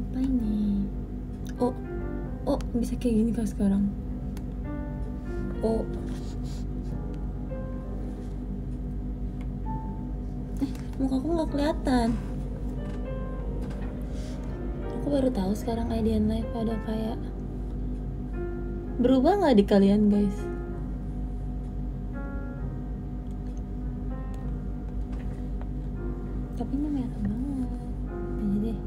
Apa ini? Oh bisa kayak gini kan sekarang. Muka aku nggak kelihatan. Aku baru tahu sekarang IDN Live ada kayak berubah nggak di kalian guys? Tapi ini merah banget. Aja deh.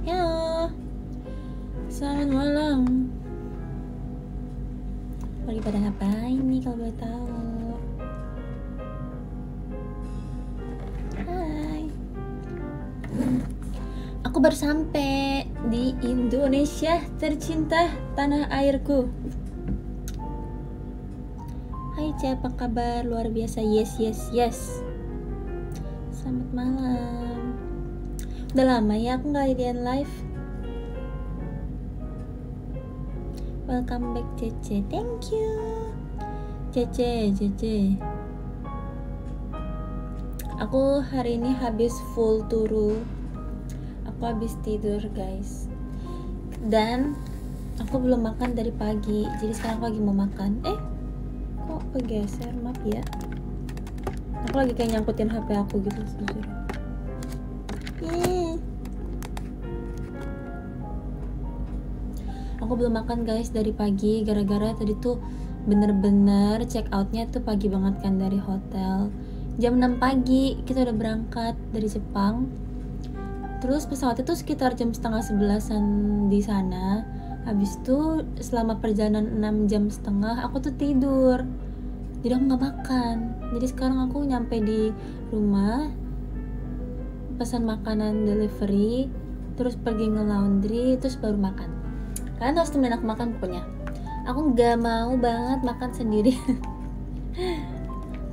Ya, selamat malam. Lagi pada ngapain nih kalau boleh tahu? Hai. Aku baru sampai di Indonesia tercinta, tanah airku. Hai Cek, apa kabar? Luar biasa. Yes. Selamat malam. Udah lama ya aku nggak IDN live. Welcome back Cece. Thank you Cece. Aku hari ini habis full turu. Aku habis tidur guys. Dan aku belum makan dari pagi. Jadi sekarang aku lagi mau makan. Kok kegeser? Maaf ya. Aku lagi kayak nyangkutin HP aku gitu sejujurnya. Aku belum makan guys dari pagi, gara-gara tadi tuh bener-bener check outnya tuh pagi banget kan dari hotel. Jam 6 pagi kita udah berangkat dari Jepang. Terus pesawatnya tuh sekitar jam setengah 11-an di sana. Habis itu selama perjalanan 6 jam setengah aku tuh tidur. Jadi aku gak makan. Jadi sekarang aku nyampe di rumah, pesan makanan delivery, terus pergi nge-laundry, terus baru makan. Kalian harus temenin aku makan pokoknya. Aku gak mau banget makan sendiri.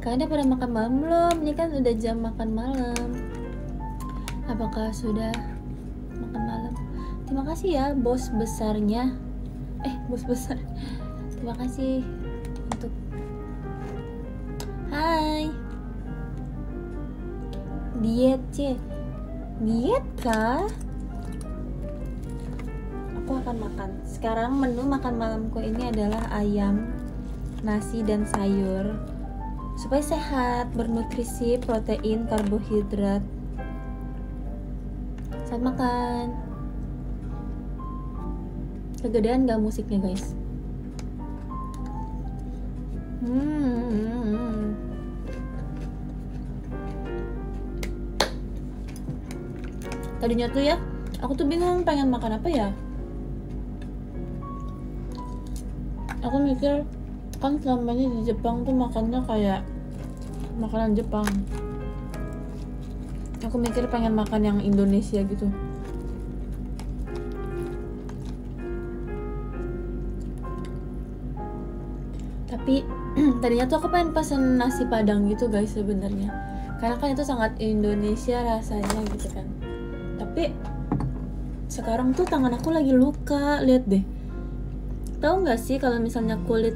Kalian udah pada makan malam belum? Ini kan udah jam makan malam. Apakah sudah makan malam? Terima kasih ya bos besarnya. Bos besar. Terima kasih untuk hai. Diet Diet kah? Aku akan makan. Sekarang menu makan malamku ini adalah ayam, nasi dan sayur. Supaya sehat, bernutrisi, protein, karbohidrat. Selamat makan. Kegedean gak musiknya guys? Tadinya tuh ya, aku tuh bingung pengen makan apa ya. Aku mikir kan selama ini di Jepang tuh makannya kayak makanan Jepang. Aku mikir pengen makan yang Indonesia gitu. Tapi tadinya tuh aku pengen pesen nasi padang gitu guys sebenarnya. Karena kan itu sangat Indonesia rasanya gitu kan. Tapi sekarang tuh tangan aku lagi luka, lihat deh. Tahu nggak sih kalau misalnya kulit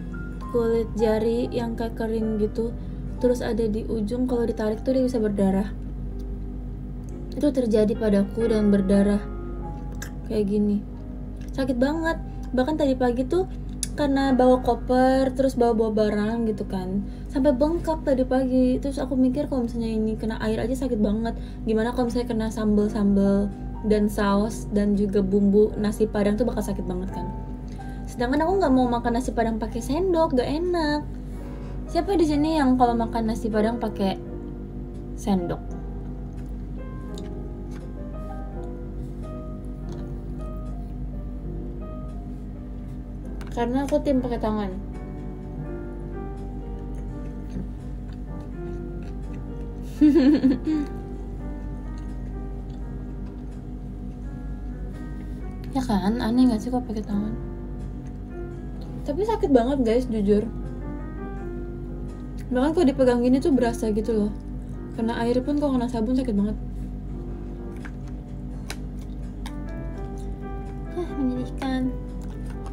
jari yang kayak kering gitu, terus ada di ujung, kalau ditarik tuh dia bisa berdarah. Itu terjadi padaku dan berdarah kayak gini. Sakit banget. Bahkan tadi pagi tuh karena bawa koper terus bawa barang gitu kan, sampai bengkak tadi pagi. Terus aku mikir kalau misalnya ini kena air aja sakit banget, gimana kalau misalnya kena sambal dan saus dan juga bumbu nasi padang tuh bakal sakit banget kan. Sedangkan aku nggak mau makan nasi padang pakai sendok, gak enak. Siapa di sini yang kalau makan nasi padang pakai sendok? Karena aku tim pakai tangan. Ya kan, aneh nggak sih kok pakai tangan? Tapi sakit banget guys, jujur. Bahkan kalau dipegang gini tuh berasa gitu loh. Kena air pun kalau kena sabun sakit banget. Menyedihkan.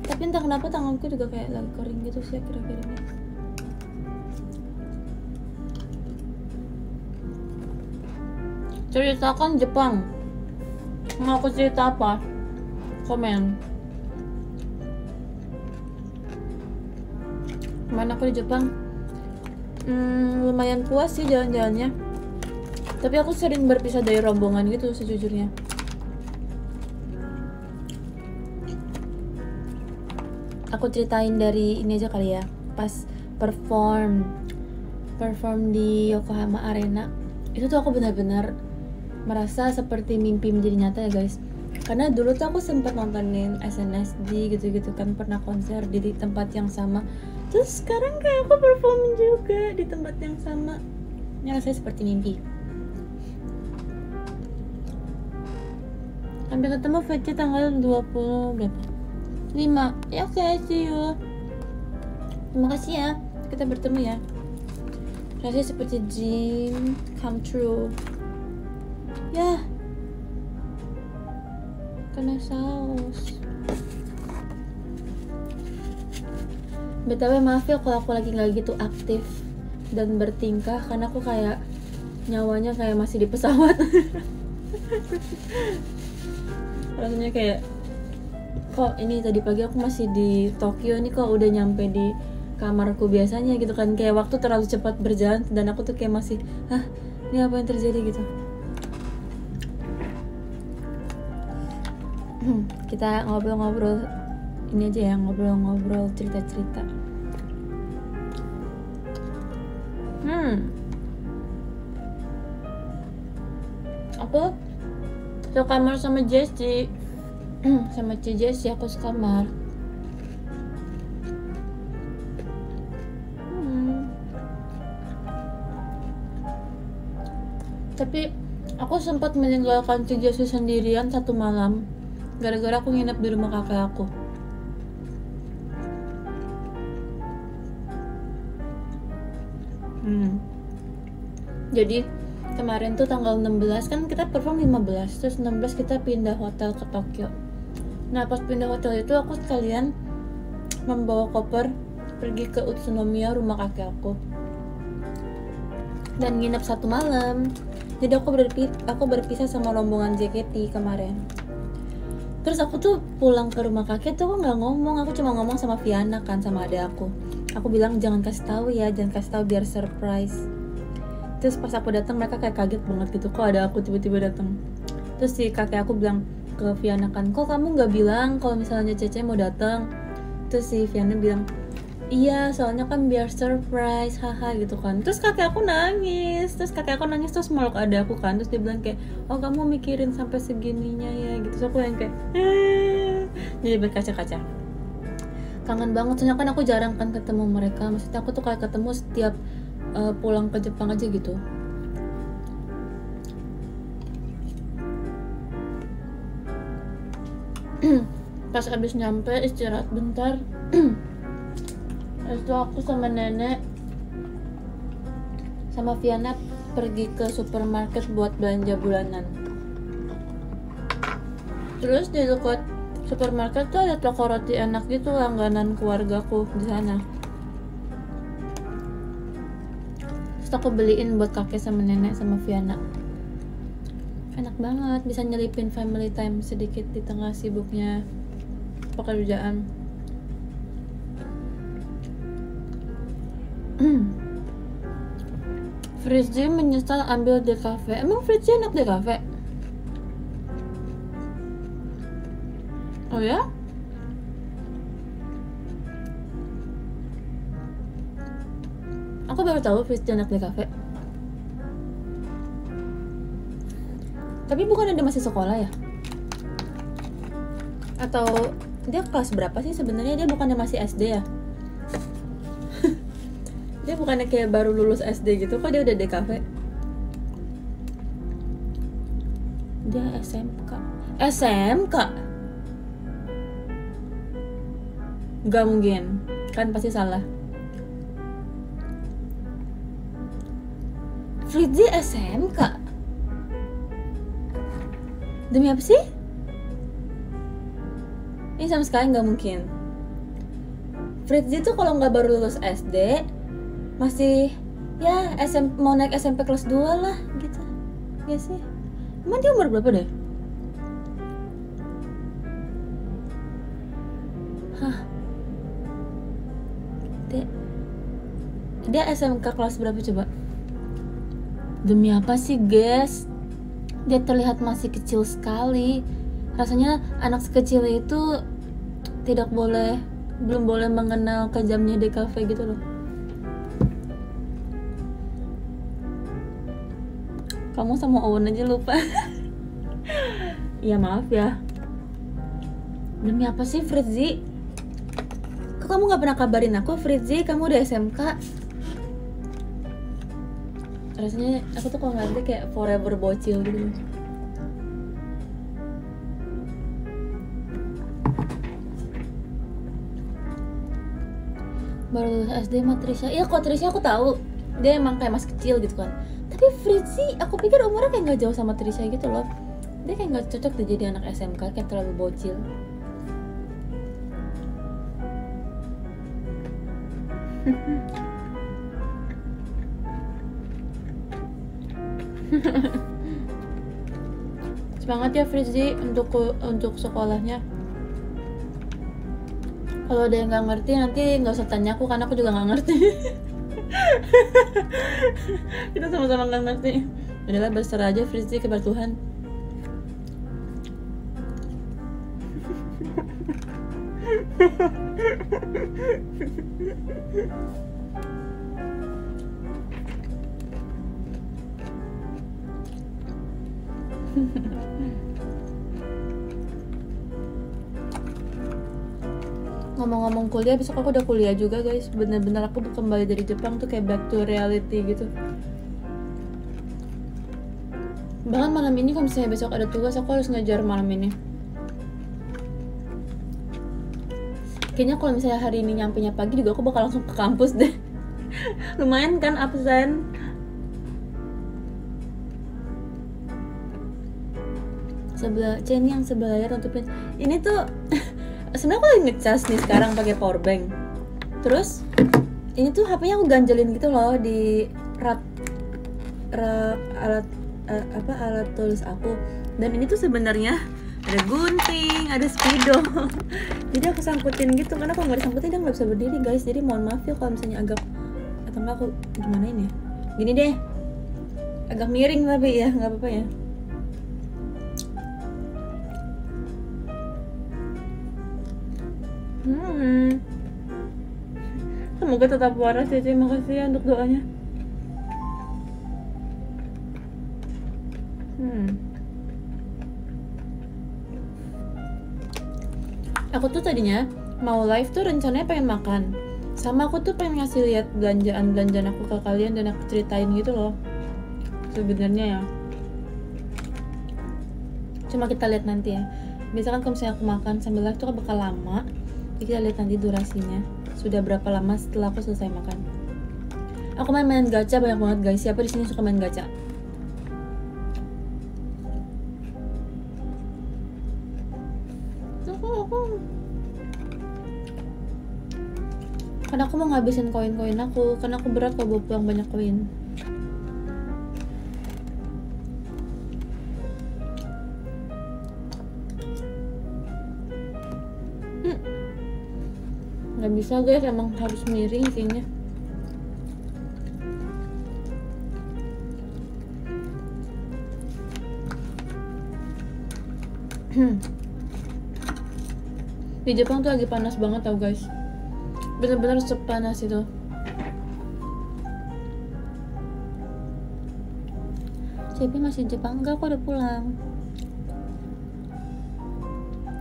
Tapi entah kenapa tanganku juga kayak lagi kering gitu sih akhir-akhir ini. Ceritakan Jepang. Mau aku cerita apa? Komen. Kemana aku di Jepang? Lumayan puas sih jalan-jalannya. Tapi aku sering berpisah dari rombongan gitu sejujurnya. Aku ceritain dari ini aja kali ya. Pas perform di Yokohama Arena. Itu tuh aku benar-benar merasa seperti mimpi menjadi nyata ya guys. Karena dulu tuh aku sempat nontonin SNSD gitu-gitu kan, pernah konser di tempat yang sama. Terus sekarang kayak aku perform juga di tempat yang sama. Ini rasanya seperti mimpi. Sampai ketemu VC tanggal 20 berapa? 5. Ya oke, see you. Terima kasih ya. Kita bertemu ya. Rasanya seperti dream come true. Ya. Kena saus. BTW maaf ya kalau aku lagi nggak gitu aktif dan bertingkah, karena aku kayak nyawanya kayak masih di pesawat. Rasanya kayak kok ini tadi pagi aku masih di Tokyo nih, kok udah nyampe di kamarku biasanya gitu kan. Kayak waktu terlalu cepat berjalan dan aku tuh kayak masih ini apa yang terjadi gitu. Kita ngobrol-ngobrol ini aja ya, ngobrol-ngobrol cerita-cerita. Aku sekamar sama Jessie. Sama Jessie aku sekamar. Tapi aku sempat meninggalkan Jessie sendirian satu malam gara-gara aku nginep di rumah kakek aku. Jadi kemarin tuh tanggal 16 kan kita perform 15, terus 16 kita pindah hotel ke Tokyo. Nah pas pindah hotel itu aku sekalian membawa koper pergi ke Utsunomiya, rumah kakek aku, dan nginep satu malam. Jadi aku berpisah sama rombongan JKT kemarin. Terus aku tuh pulang ke rumah kakek tuh aku nggak ngomong, aku cuma ngomong sama Viana kan, sama adek aku. Aku bilang jangan kasih tahu ya, jangan kasih tahu biar surprise. Terus pas aku datang mereka kayak kaget banget gitu, kok ada aku tiba-tiba datang. Terus si kakek aku bilang ke Viana kan, kok kamu nggak bilang kalau misalnya Cece mau datang? Terus si Viana bilang, iya soalnya kan biar surprise, haha gitu kan. Terus kakek aku nangis, terus meluk ada aku kan. Terus dia bilang kayak, oh kamu mikirin sampai segininya ya gitu. Terus aku yang kayak jadi berkaca-kaca. Kangen banget, soalnya kan aku jarang kan ketemu mereka. Maksudnya aku tuh kayak ketemu setiap pulang ke Jepang aja gitu. Pas abis nyampe istirahat bentar. Itu aku sama nenek sama Viana pergi ke supermarket buat belanja bulanan. Terus di dekat supermarket tuh ada toko roti enak gitu, langganan keluargaku di sana. Terus aku beliin buat kakek sama nenek sama Viana. Enak banget, bisa nyelipin family time sedikit di tengah sibuknya pekerjaan. Fritzy menyesal ambil di cafe. Emang Fritzy enak di cafe? Oh ya? Aku baru tahu Fritzy enak di cafe. Tapi bukannya dia masih sekolah ya? Atau dia kelas berapa sih sebenarnya? Dia bukannya masih SD ya? Dia bukannya kayak baru lulus SD gitu, kok dia udah di cafe? Dia SMK. SMK? Gak mungkin, kan pasti salah. Fritzy SMK? Demi apa sih? Ini sama sekali gak mungkin. Fritzy tuh kalau gak baru lulus SD, masih ya mau naik SMP kelas 2 lah gitu. Ya sih. Emang dia umur berapa deh? Hah? Dia SMK kelas berapa coba? Demi apa sih guys? Dia terlihat masih kecil sekali. Rasanya anak sekecil itu belum boleh mengenal kejamnya DKV gitu loh. Kamu sama Owen aja lupa. Ya maaf ya. Demi apa sih Fritzi? Kok kamu gak pernah kabarin aku Fritzi? Kamu udah SMK. Rasanya aku tuh kalau ngeliat dia kayak forever bocil gitu. Baru lulus SD sama Trisha. Iya kok Trisha aku tahu dia emang kayak masih kecil gitu kan. Tapi Fritzi aku pikir umurnya kayak gak jauh sama Trisha gitu loh. Dia kayak gak cocok tuh jadi anak SMK, kayak terlalu bocil. Semangat ya Fritzi untuk sekolahnya. Kalau ada yang nggak ngerti nanti nggak usah tanya aku, karena aku juga nggak ngerti. Kita sama-sama nggak ngerti. Udahlah berserah aja Fritzi kepada Tuhan. Ngomong-ngomong kuliah, besok aku udah kuliah juga guys. Bener-bener aku kembali dari Jepang tuh kayak back to reality gitu. Bahkan malam ini kalau misalnya besok ada tugas, aku harus ngejar malam ini. Kayaknya kalau misalnya hari ini nyampenya pagi juga aku bakal langsung ke kampus deh. Lumayan kan absen. Sebelah ini yang sebelah layar tutupin. Ini tuh sebenarnya aku lagi ngecas nih sekarang pakai power bank. Terus ini tuh HP-nya aku ganjelin gitu loh di rak alat tulis aku. Dan ini tuh sebenarnya ada gunting, ada spidol. Jadi aku sangkutin gitu, karena kalau nggak disangkutin dia nggak bisa berdiri guys. Jadi mohon maaf ya kalau misalnya agak, atau enggak aku gimana ini ya, gini deh, agak miring tapi ya nggak apa-apa ya. Semoga tetap waras ya Cece, makasih ya untuk doanya. Aku tuh tadinya mau live tuh rencananya pengen makan, sama aku tuh pengen ngasih lihat belanjaan aku ke kalian dan aku ceritain gitu loh sebenarnya ya. Cuma kita lihat nanti ya. Misalkan kalau misalnya aku makan sambil live tuh kan bakal lama. Jadi kita lihat nanti durasinya sudah berapa lama setelah aku selesai makan. Aku main gacha banyak banget guys. Siapa di sini suka main gacha? Karena aku mau ngabisin koin-koin aku, karena aku berat kalau bawa pulang banyak koin. Nggak bisa guys, emang harus miring kayaknya. Di Jepang tuh lagi panas banget tau guys, bener-bener sepanas itu. Cepi masih di Jepang? Enggak, aku udah pulang.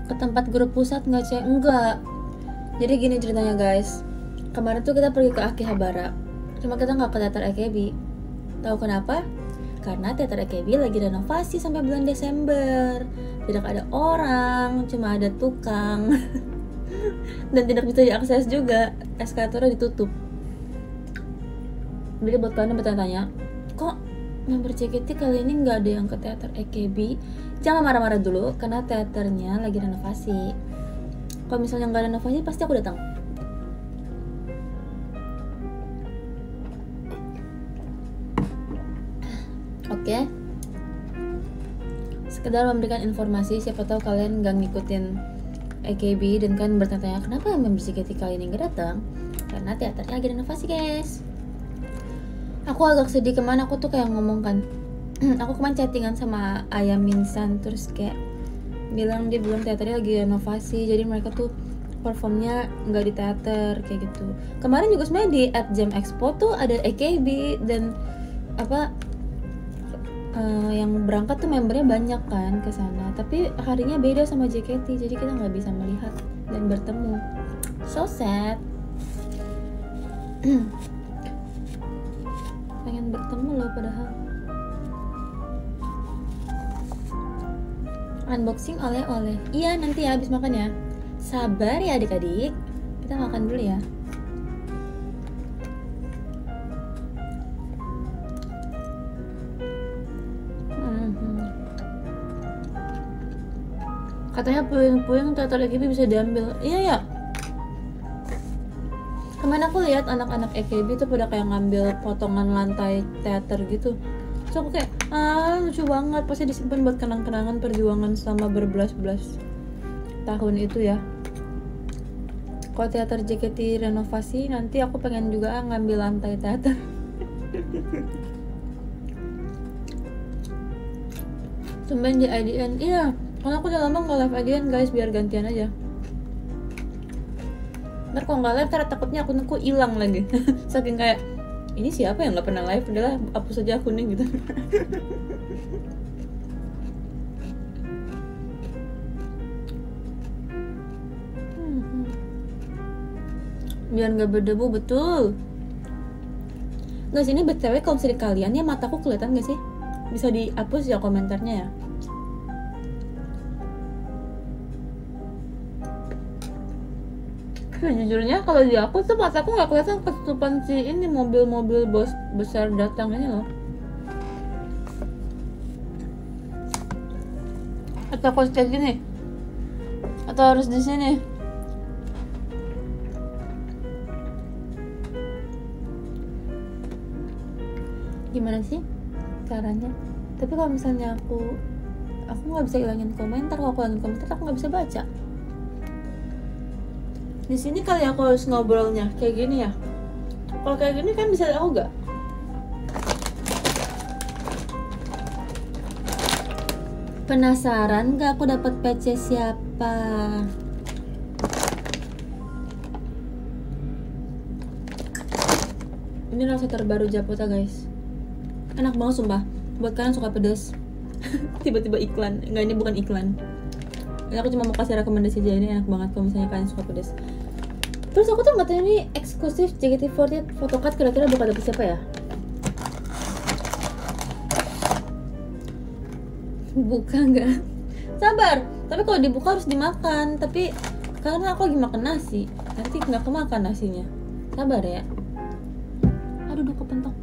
Ke tempat grup pusat nggak Cek? Enggak. Jadi gini ceritanya guys, kemarin tuh kita pergi ke Akihabara, cuma kita nggak ke teater AKB. Tahu kenapa? Karena teater AKB lagi renovasi sampai bulan Desember. Tidak ada orang, cuma ada tukang. Dan tidak bisa diakses juga, eskalatornya ditutup. Jadi buat kalian yang bertanya, kok member JKT kali ini nggak ada yang ke teater AKB? Jangan marah-marah dulu, karena teaternya lagi renovasi. Kalau misalnya nggak renovasi, pasti aku datang. Oke. sekedar memberikan informasi, siapa tahu kalian gak ngikutin AKB dan kalian bertanya kenapa members JKT kali ini gak datang, karena teaternya lagi renovasi guys. Aku agak sedih, kemana aku tuh kayak ngomong kan aku kemarin chattingan sama Ayam Minsan, terus kayak bilang dia bilang teaternya lagi renovasi, jadi mereka tuh performnya nggak di teater kayak gitu. Kemarin juga sebenarnya di @Jam Expo tuh ada AKB dan yang berangkat tuh membernya banyak kan ke sana, tapi harinya beda sama JKT, jadi kita nggak bisa melihat dan bertemu. So sad. Pengen bertemu loh padahal. Unboxing oleh-oleh. Iya nanti ya habis makan ya. Sabar ya adik-adik. Kita makan dulu ya. Katanya puing-puing teater AKB bisa diambil. Iya ya. Kemarin aku lihat anak-anak AKB tuh pada kayak ngambil potongan lantai teater gitu. Terus aku kayak, lucu banget, pasti disimpan buat kenang-kenangan perjuangan selama berbelas-belas tahun itu ya. Kalau teater JKT renovasi, nanti aku pengen juga ngambil lantai teater. Tumben di IDN, iya. Karena aku udah lama nggak live IDN guys, biar gantian aja. Ntar kalau nggak live, takutnya akunku hilang lagi. Saking kayak, ini siapa yang nggak pernah live, udahlah hapus saja akunnya gitu. Biar nggak berdebu, betul. Guys, ini btw kalau misalnya kalian ya mataku kelihatan nggak sih? Bisa dihapus ya komentarnya ya. Sejujurnya kalau di aku tuh mataku nggak kelihatan ketutupan si ini mobil-mobil bos besar datang ini loh. Atau harus kayak gini? Atau harus di sini? Gimana sih caranya? Tapi kalau misalnya aku nggak bisa hilangin komentar. Kalau aku hilangin komentar aku nggak bisa baca. Di sini kali aku harus ngobrolnya kayak gini ya. Kalau kayak gini kan bisa aku nggak? Penasaran nggak aku dapat PC siapa? Ini rasa terbaru Japota guys. Enak banget sumpah. Buat kalian suka pedas. Tiba-tiba iklan. Enggak, ini bukan iklan. Ini aku cuma mau kasih rekomendasi aja, ini enak banget kalau misalnya kalian suka pedas. Terus aku tuh nggak tahu ini eksklusif JKT48 photocard, kira-kira bakal dapet siapa ya? Buka nggak? Sabar. Tapi kalau dibuka harus dimakan. Tapi karena aku lagi makan nasi, nanti nggak kemakan nasinya. Sabar ya. Aduh, udah kepentok.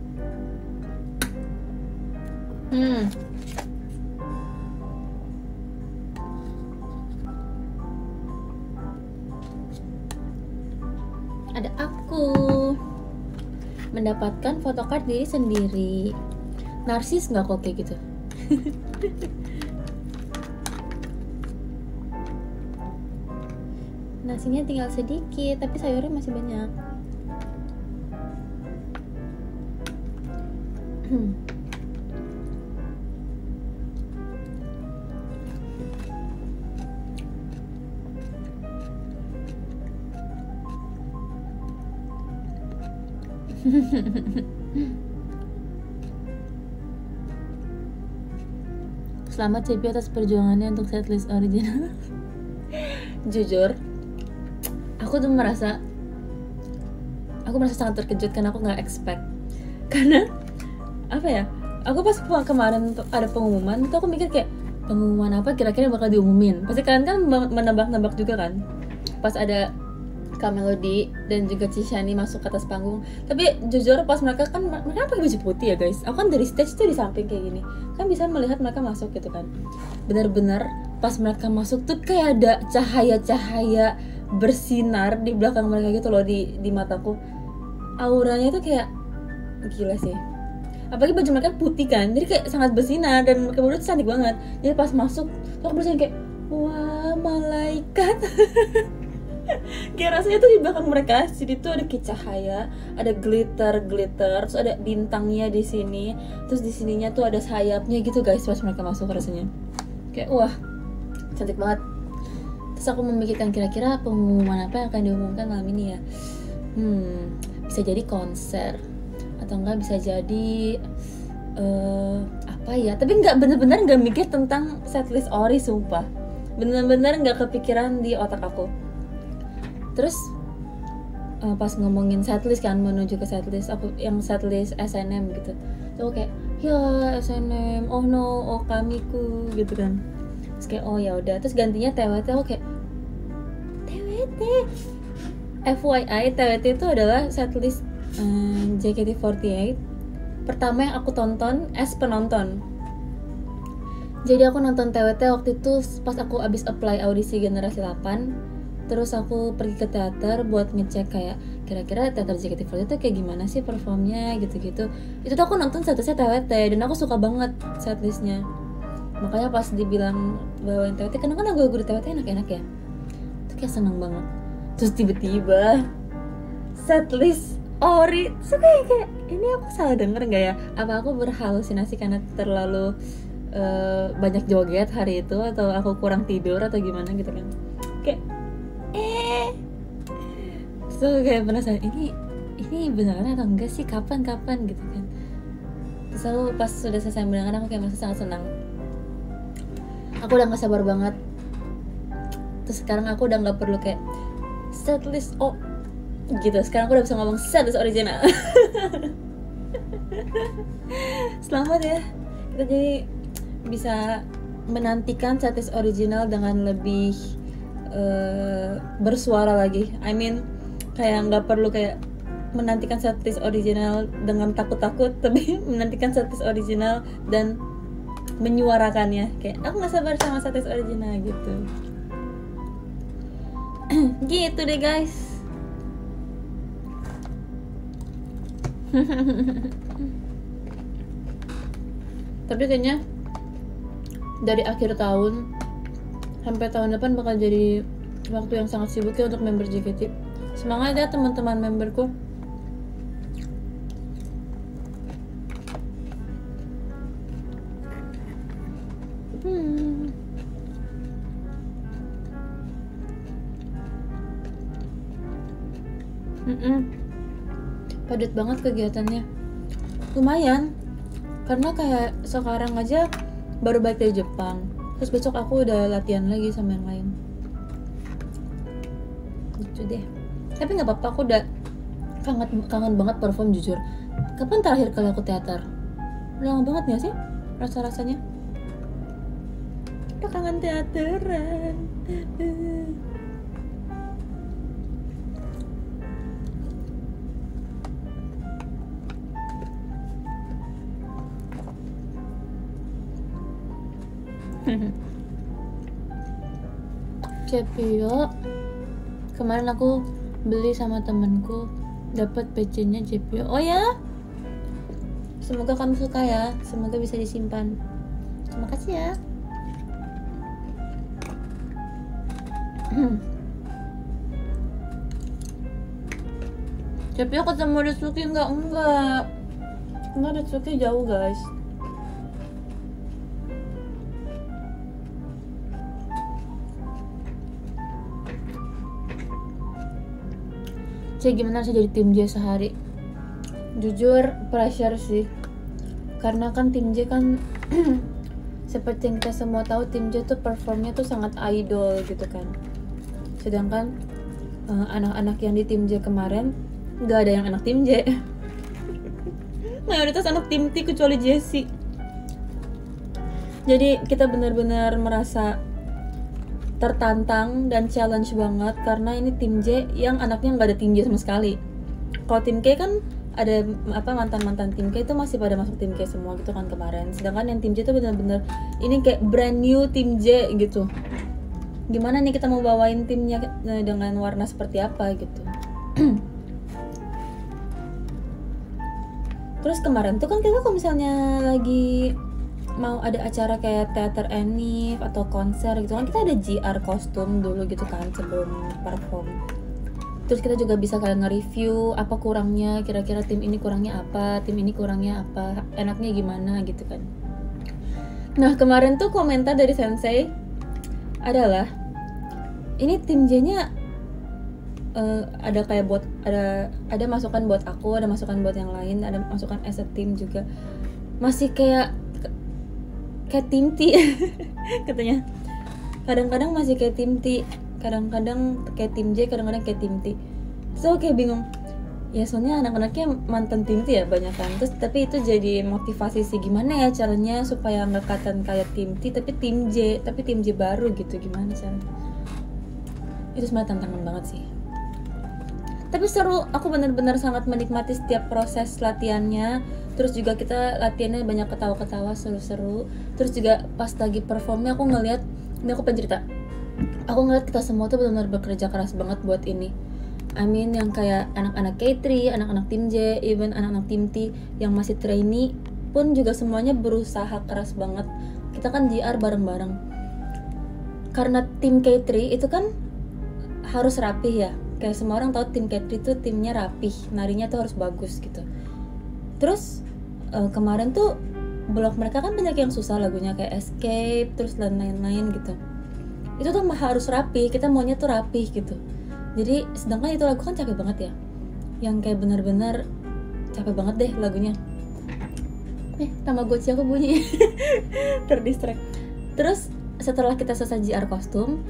Ada aku mendapatkan photocard diri sendiri. Narsis nggak kok kayak gitu? Nasinya tinggal sedikit, tapi sayurnya masih banyak. Selamat CP atas perjuangannya untuk setlist original. Jujur, aku merasa sangat terkejut karena aku nggak expect. Karena apa ya? Aku pas kemarin ada pengumuman, itu aku mikir kayak pengumuman apa kira-kira bakal diumumin. Pasti kalian kan menebak-nebak juga kan. Pas ada Kamelody dan juga Cishani masuk ke atas panggung. Tapi jujur pas mereka pakai baju putih ya guys. Aku kan dari stage tuh di samping kayak gini, kan bisa melihat mereka masuk gitu kan. Benar-benar pas mereka masuk tuh kayak ada cahaya-cahaya bersinar di belakang mereka gitu loh, di mataku. Auranya tuh kayak gila sih. apalagi baju mereka putih kan, jadi kayak sangat bersinar dan mereka berdua tuh cantik banget. Jadi pas masuk tuh aku berasa kayak wah malaikat. Kayak rasanya tuh di belakang mereka jadi tuh ada kayak cahaya, ada glitter, terus ada bintangnya di sini, terus di sininya tuh ada sayapnya gitu guys pas mereka masuk. Rasanya kayak wah cantik banget. Terus aku memikirkan kira-kira pengumuman apa yang akan diumumkan malam ini ya. Bisa jadi konser atau enggak bisa jadi apa ya, tapi bener-bener nggak mikir tentang setlist Ori, sumpah bener-bener nggak kepikiran di otak aku. Terus pas ngomongin setlist kan, menuju ke setlist aku yang setlist SNM gitu, tuh aku kayak ya SNM, oh no, oh kamiku gitu kan. Terus kayak oh ya udah, terus gantinya TWT. Aku kayak TWT, FYI TWT itu adalah setlist JKT48 pertama yang aku tonton as penonton. Jadi aku nonton TWT waktu itu pas aku abis apply audisi generasi 8. Terus aku pergi ke teater buat ngecek kayak kira-kira teater JKT48 itu kayak gimana sih performnya gitu-gitu. Itu tuh aku nonton setlistnya TWT dan aku suka banget setlistnya. Makanya pas dibilang bawain TWT, karena kan lagu-lagu di TWT enak-enak ya, itu kayak seneng banget. Terus tiba-tiba setlist Ori, terus kayak ini aku salah denger nggak ya? Apa aku berhalusinasi karena terlalu banyak joget hari itu, atau aku kurang tidur atau gimana gitu kan? Kayak so kayak penasaran ini beneran atau enggak sih, kapan gitu kan. Terus aku pas sudah selesai mendengar aku kayak merasa sangat senang. Aku udah gak sabar banget. Terus sekarang aku udah gak perlu kayak setlist gitu, sekarang aku udah bisa ngomong setlist original. Selamat ya, kita jadi bisa menantikan setlist original dengan lebih bersuara lagi. I mean kayak nggak perlu kayak menantikan setlist original dengan takut-takut, tapi menantikan setlist original dan menyuarakannya. Kayak aku nggak sabar sama setlist original gitu. Gitu deh guys. Tapi kayaknya dari akhir tahun sampai tahun depan bakal jadi waktu yang sangat sibuk ya untuk member JKT. Semangat ya teman-teman memberku. Padat banget kegiatannya. Lumayan, karena kayak sekarang aja baru balik dari Jepang, terus besok aku udah latihan lagi sama yang lain gitu deh. Tapi nggak apa-apa, aku udah kangen banget perform jujur. Kapan terakhir kali aku teater? Udah lama banget nggak sih rasanya? Udah kangen teateran. Cepio, kemarin aku beli sama temenku, dapat PC-nya Cepio. Oh ya, semoga kamu suka ya, semoga bisa disimpan. Terima kasih ya. Cepio ketemu Ritsuki enggak Ritsuki jauh guys. Cek gimana sih jadi tim J sehari? Jujur pressure sih, karena kan tim J kan seperti yang kita semua tahu, tim J tuh performnya tuh sangat idol gitu kan. Sedangkan anak-anak yang di tim J kemarin nggak ada yang anak tim J. Mayoritas anak tim T kecuali Jessie. Jadi kita benar-benar merasa tertantang dan challenge banget, karena ini tim J yang anaknya nggak ada tim J sama sekali. Kalau tim K kan ada mantan tim K itu masih pada masuk tim K semua gitu kan kemarin. Sedangkan yang tim J itu benar-benar ini kayak brand new tim J gitu. Gimana nih kita mau bawain timnya dengan warna seperti apa gitu. Terus kemarin tuh kan kita kalau misalnya lagi mau ada acara kayak teater anif atau konser gitu kan, kita ada GR kostum dulu gitu kan sebelum perform. Terus kita juga bisa kayak nge-review apa kurangnya, kira-kira tim ini kurangnya apa, tim ini kurangnya apa, enaknya gimana gitu kan. Nah kemarin tuh komentar dari sensei adalah, ini tim J-nya ada kayak buat ada masukan buat aku, ada masukan buat yang lain, ada masukan as a team juga, masih kayak tim T katanya. Kadang-kadang masih kayak tim T, kadang-kadang kayak tim J, kadang-kadang kayak tim T. So kayak bingung. Ya soalnya anak-anaknya mantan tim T ya banyak kan. Terus tapi itu jadi motivasi sih, gimana ya caranya supaya nggak kelihatan kayak tim T tapi tim J, tapi tim J baru gitu, gimana caranya? Itu sebenarnya tantangan banget sih. Tapi seru, aku benar-benar sangat menikmati setiap proses latihannya. Terus juga kita latihannya banyak ketawa-ketawa, seru-seru. Terus juga pas lagi performnya aku ngeliat, ini aku pengen cerita, aku ngeliat kita semua tuh benar-benar bekerja keras banget buat ini. I mean yang kayak anak-anak K3, anak-anak tim J, even anak-anak tim T yang masih trainee pun juga semuanya berusaha keras banget. Kita kan GR bareng-bareng. Karena tim K3 itu kan harus rapih ya. Kayak semua orang tahu tim K3 itu timnya rapih, narinya tuh harus bagus gitu. Terus kemarin tuh blog mereka kan banyak yang susah lagunya, kayak Escape, terus dan lain-lain gitu. Itu tuh harus rapih, kita maunya tuh rapih gitu. Jadi sedangkan itu lagu kan capek banget ya, yang kayak benar-benar capek banget deh lagunya. Tamagotchi aku bunyi terdistract. Terus setelah kita selesai GR kostum,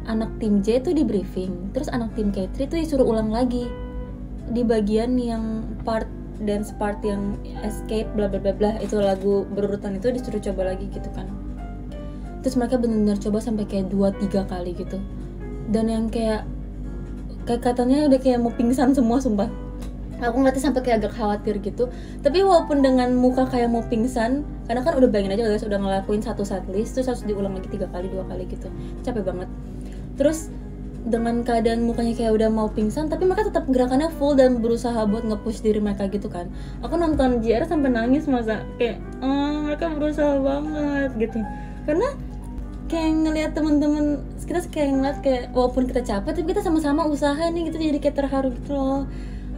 anak tim J tuh di briefing, terus anak tim K3 tuh disuruh ulang lagi di bagian yang dance part yang Escape bla bla bla bla, itu lagu berurutan itu disuruh coba lagi gitu kan. Terus mereka benar-benar coba sampai kayak 2-3 kali gitu. Dan yang kayak katanya udah kayak mau pingsan semua, sumpah. Aku ngeliatnya sampai kayak agak khawatir gitu. Tapi walaupun dengan muka kayak mau pingsan, karena kan udah bayangin aja guys, udah ngelakuin satu setlist terus harus diulang lagi 3 kali 2 kali gitu. Capek banget. Terus dengan keadaan mukanya kayak udah mau pingsan, tapi mereka tetap gerakannya full dan berusaha buat nge-push diri mereka gitu kan. Aku nonton JR sampai nangis, masa kayak mereka berusaha banget gitu. Karena kayak ngelihat teman-teman kita kayak ngeliat kayak walaupun kita capek tapi kita sama-sama usaha nih gitu, jadi kayak terharu gitu loh.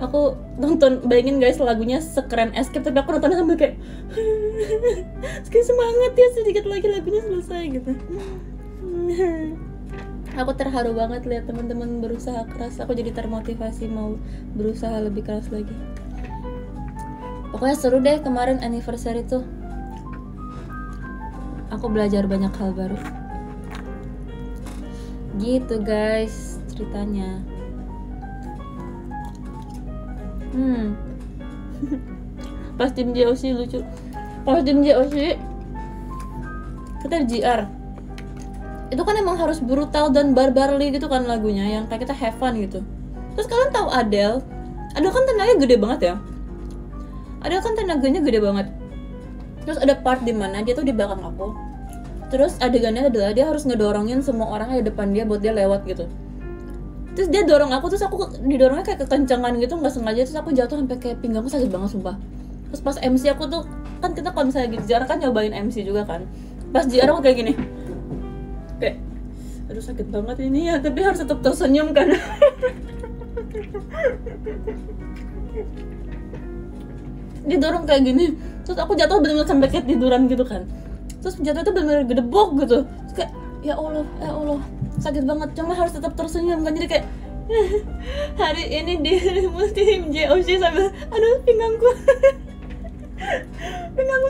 Aku nonton, bayangin guys lagunya sekeren Escape tapi aku nontonnya sambil kayak kayak semangat ya, sedikit lagi lagunya selesai gitu. Aku terharu banget lihat teman-teman berusaha keras. Aku jadi termotivasi mau berusaha lebih keras lagi. Pokoknya seru deh kemarin anniversary tuh. Aku belajar banyak hal baru. Gitu guys ceritanya. Pas tim JOC lucu. Pas tim JOC kita GR. Itu kan emang harus brutal dan barbarly gitu kan lagunya, yang kayak kita have fun gitu. Terus kalian tahu Adele kan tenaganya gede banget ya. Adele kan tenaganya gede banget. Terus ada part di mana dia tuh di belakang aku. Terus adegannya adalah dia harus ngedorongin semua orang di depan dia buat dia lewat gitu. Terus dia dorong aku, terus aku didorongnya kayak kekencangan gitu, nggak sengaja, terus aku jatuh sampai kayak pinggangku sakit banget sumpah. Terus pas MC aku tuh kan kita kalau misalnya gitu JR kan nyobain MC juga kan. Pas JR aku kayak gini. Kayak aduh sakit banget ini ya, tapi harus tetap tersenyum kan. Didorong kayak gini, terus aku jatuh bener-bener sampai kayak tiduran gitu kan. Terus jatuh itu bener-bener gedebok gitu. Terus kayak ya Allah sakit banget, cuma harus tetap tersenyum kan. Jadi kayak hari ini di tim JOC sambil aduh pinggangku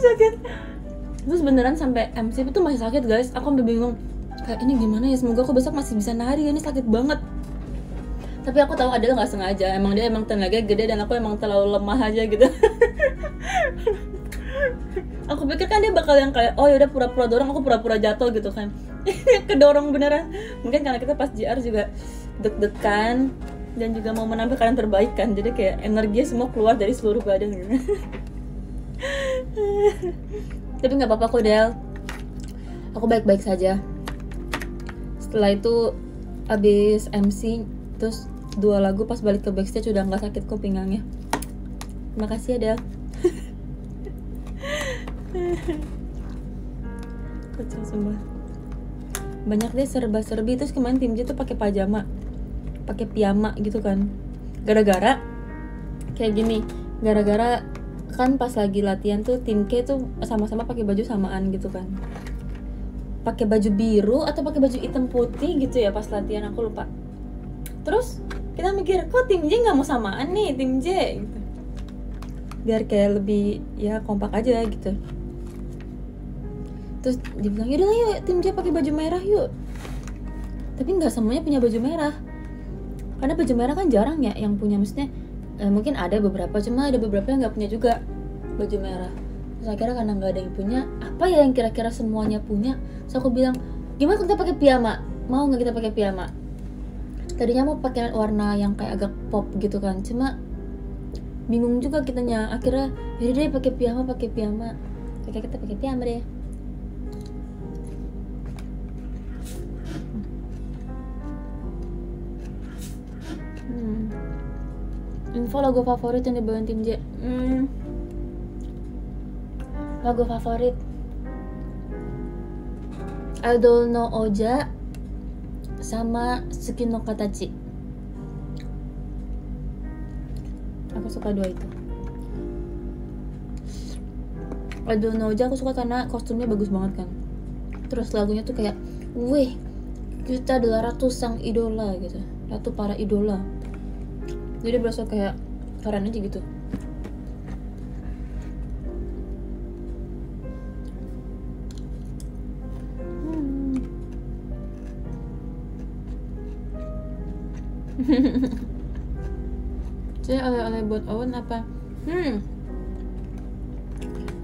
sakit. Terus beneran sampai MC itu masih sakit guys. Aku sampai bingung kayak ini gimana ya, semoga aku besok masih bisa nari, ini sakit banget. Tapi aku tahu Adele nggak sengaja, emang dia emang tenaganya gede dan aku emang terlalu lemah aja gitu. Aku pikir kan dia bakal yang kayak oh yaudah pura-pura dorong, aku pura-pura jatuh gitu kan. Kedorong beneran. Mungkin karena kita pas JR juga deg-degan dan juga mau menampilkan yang terbaik kan, jadi kayak energinya semua keluar dari seluruh badan gitu. Tapi nggak apa-apa kok Del, aku baik-baik saja. Setelah itu abis MC terus 2 lagu pas balik ke backstage udah nggak sakit kok pinggangnya. Terima kasih ya Del. Kocak sumpah. Banyak deh serba-serbi. Terus kemarin tim J tuh pakai pajama, pakai piyama gitu kan. Gara-gara kayak gini, gara-gara kan pas lagi latihan tuh tim K tuh sama-sama pakai baju samaan gitu kan, pakai baju biru atau pakai baju hitam putih gitu ya pas latihan, aku lupa. Terus kita mikir kok tim J nggak mau samaan nih, tim J gitu, biar kayak lebih ya kompak aja gitu. Terus dia bilang yaudah lah yuk tim J pakai baju merah yuk, tapi nggak semuanya punya baju merah, karena baju merah kan jarang ya yang punya, maksudnya mungkin ada beberapa, cuma ada beberapa yang nggak punya juga baju merah. Terus akhirnya karena nggak ada yang punya, apa ya yang kira-kira semuanya punya, so aku bilang gimana kalau kita pakai piyama, mau nggak kita pakai piyama? Tadinya mau pakai warna yang kayak agak pop gitu kan, cuma bingung juga kitanya, akhirnya yaudah deh pakai piyama. Oke, kita pakai piyama deh. Info lagu favorit yang dibawain tim J. Lagu favorit Idol no Oja sama Tsuki no Katachi. Aku suka dua itu. Idol no Oja aku suka karena kostumnya bagus banget kan. Terus lagunya tuh kayak, wih, kita adalah ratu sang idola gitu, ratu para idola. Jadi berasa kayak keren aja gitu. Jadi oleh-oleh buat Owen apa?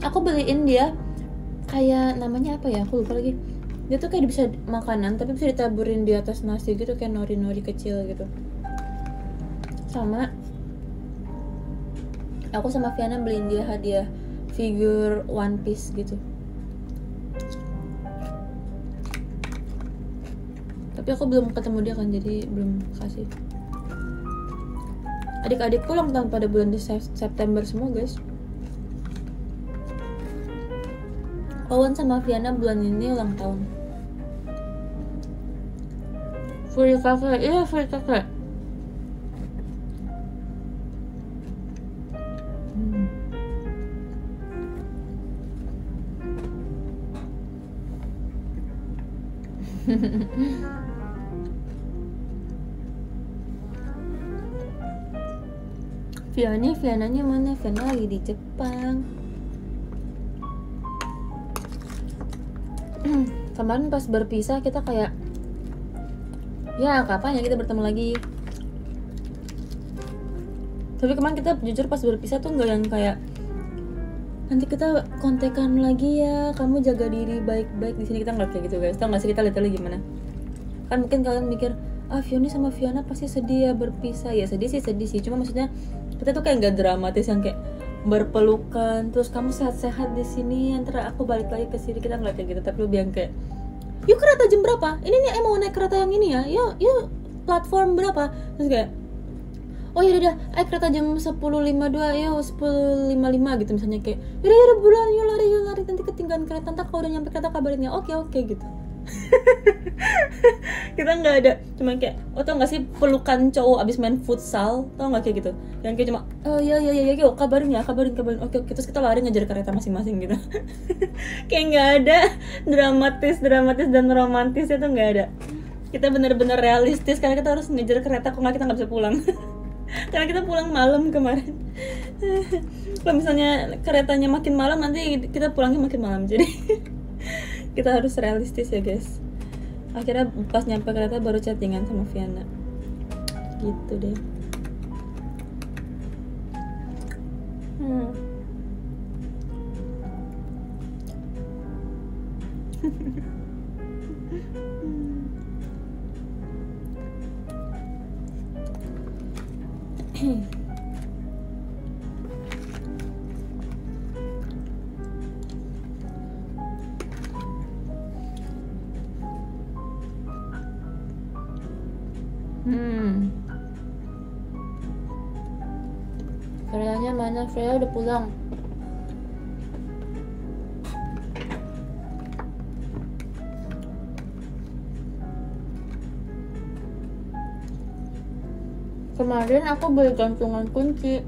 Aku beliin dia kayak namanya apa ya? Aku lupa lagi. Dia tuh kayak bisa makanan tapi bisa ditaburin di atas nasi gitu, kayak nori-nori kecil gitu. Sama aku sama Viana beliin dia hadiah figur One Piece gitu. Tapi aku belum ketemu dia kan, jadi belum kasih. Adik-adikku ulang tahun pada bulan September semua guys. Owen sama Viana bulan ini ulang tahun. Free kakak, iya free kakak. Viananya mana? Viana lagi di Jepang. Kemarin pas berpisah kita kayak, ya kapan ya kita bertemu lagi. Tapi kemarin kita jujur pas berpisah tuh nggak yang kayak nanti kita kontekan lagi ya, kamu jaga diri baik-baik di sini, kita nggak kayak gitu guys. Tau nggak sih kita literally gimana? Kan mungkin kalian mikir, Vioni sama Viana pasti sedih ya berpisah. Ya sedih sih, cuma maksudnya kita tuh kayak nggak dramatis yang kayak berpelukan terus kamu sehat-sehat di sini, antara aku balik lagi ke sini, kita nggak kayak gitu. Tapi lebih yang kayak, yuk kereta jam berapa? Ini nih mau naik kereta yang ini ya, yuk platform berapa? Terus kayak, oh yaudah, kereta jam 10.52, yuk 10.55 gitu misalnya, kayak yaudah buruan, yuk lari, nanti ketinggalan kereta, ntar kalau udah nyampe kereta kabarin ya, oke gitu. Kita nggak ada, cuma kayak, tau nggak sih pelukan cowok abis main futsal, tau nggak kayak gitu, yang kayak cuma, ya, yuk kabarin, oke, terus kita lari ngejar kereta masing-masing gitu. Kayak nggak ada dramatis dan romantis, itu nggak ada. Kita bener-bener realistis karena kita harus ngejar kereta, kok nggak kita nggak bisa pulang. Karena kita pulang malam kemarin. Kalau misalnya keretanya makin malam, nanti kita pulangnya makin malam. Jadi kita harus realistis ya guys. Akhirnya pas nyampe kereta baru chattingan sama Viana. Gitu deh. Freya-nya mana? Freya udah pulang. Kemarin aku beli gantungan kunci.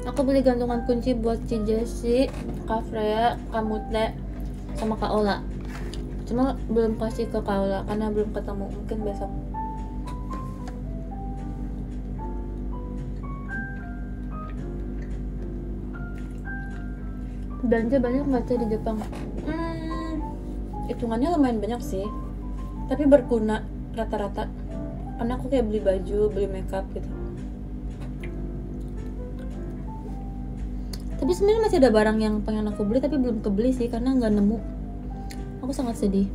Aku beli gantungan kunci buat Ci Jessi, Kak Freya, Kak Mutle, sama Kak Ola. Cuma belum kasih ke Kak Ola karena belum ketemu, mungkin besok. Belanja banyak nggak sih di Jepang? Hitungannya lumayan banyak sih, tapi berguna rata-rata. Karena aku kayak beli baju, beli makeup gitu. Tapi sebenarnya masih ada barang yang pengen aku beli tapi belum kebeli sih karena nggak nemu. Aku sangat sedih.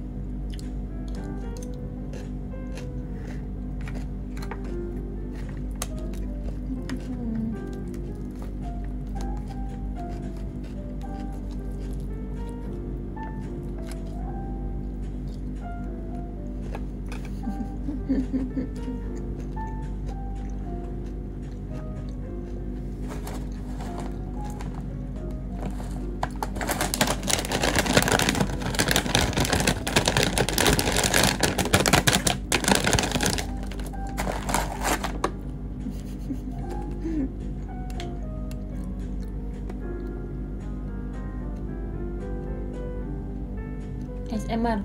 SMR.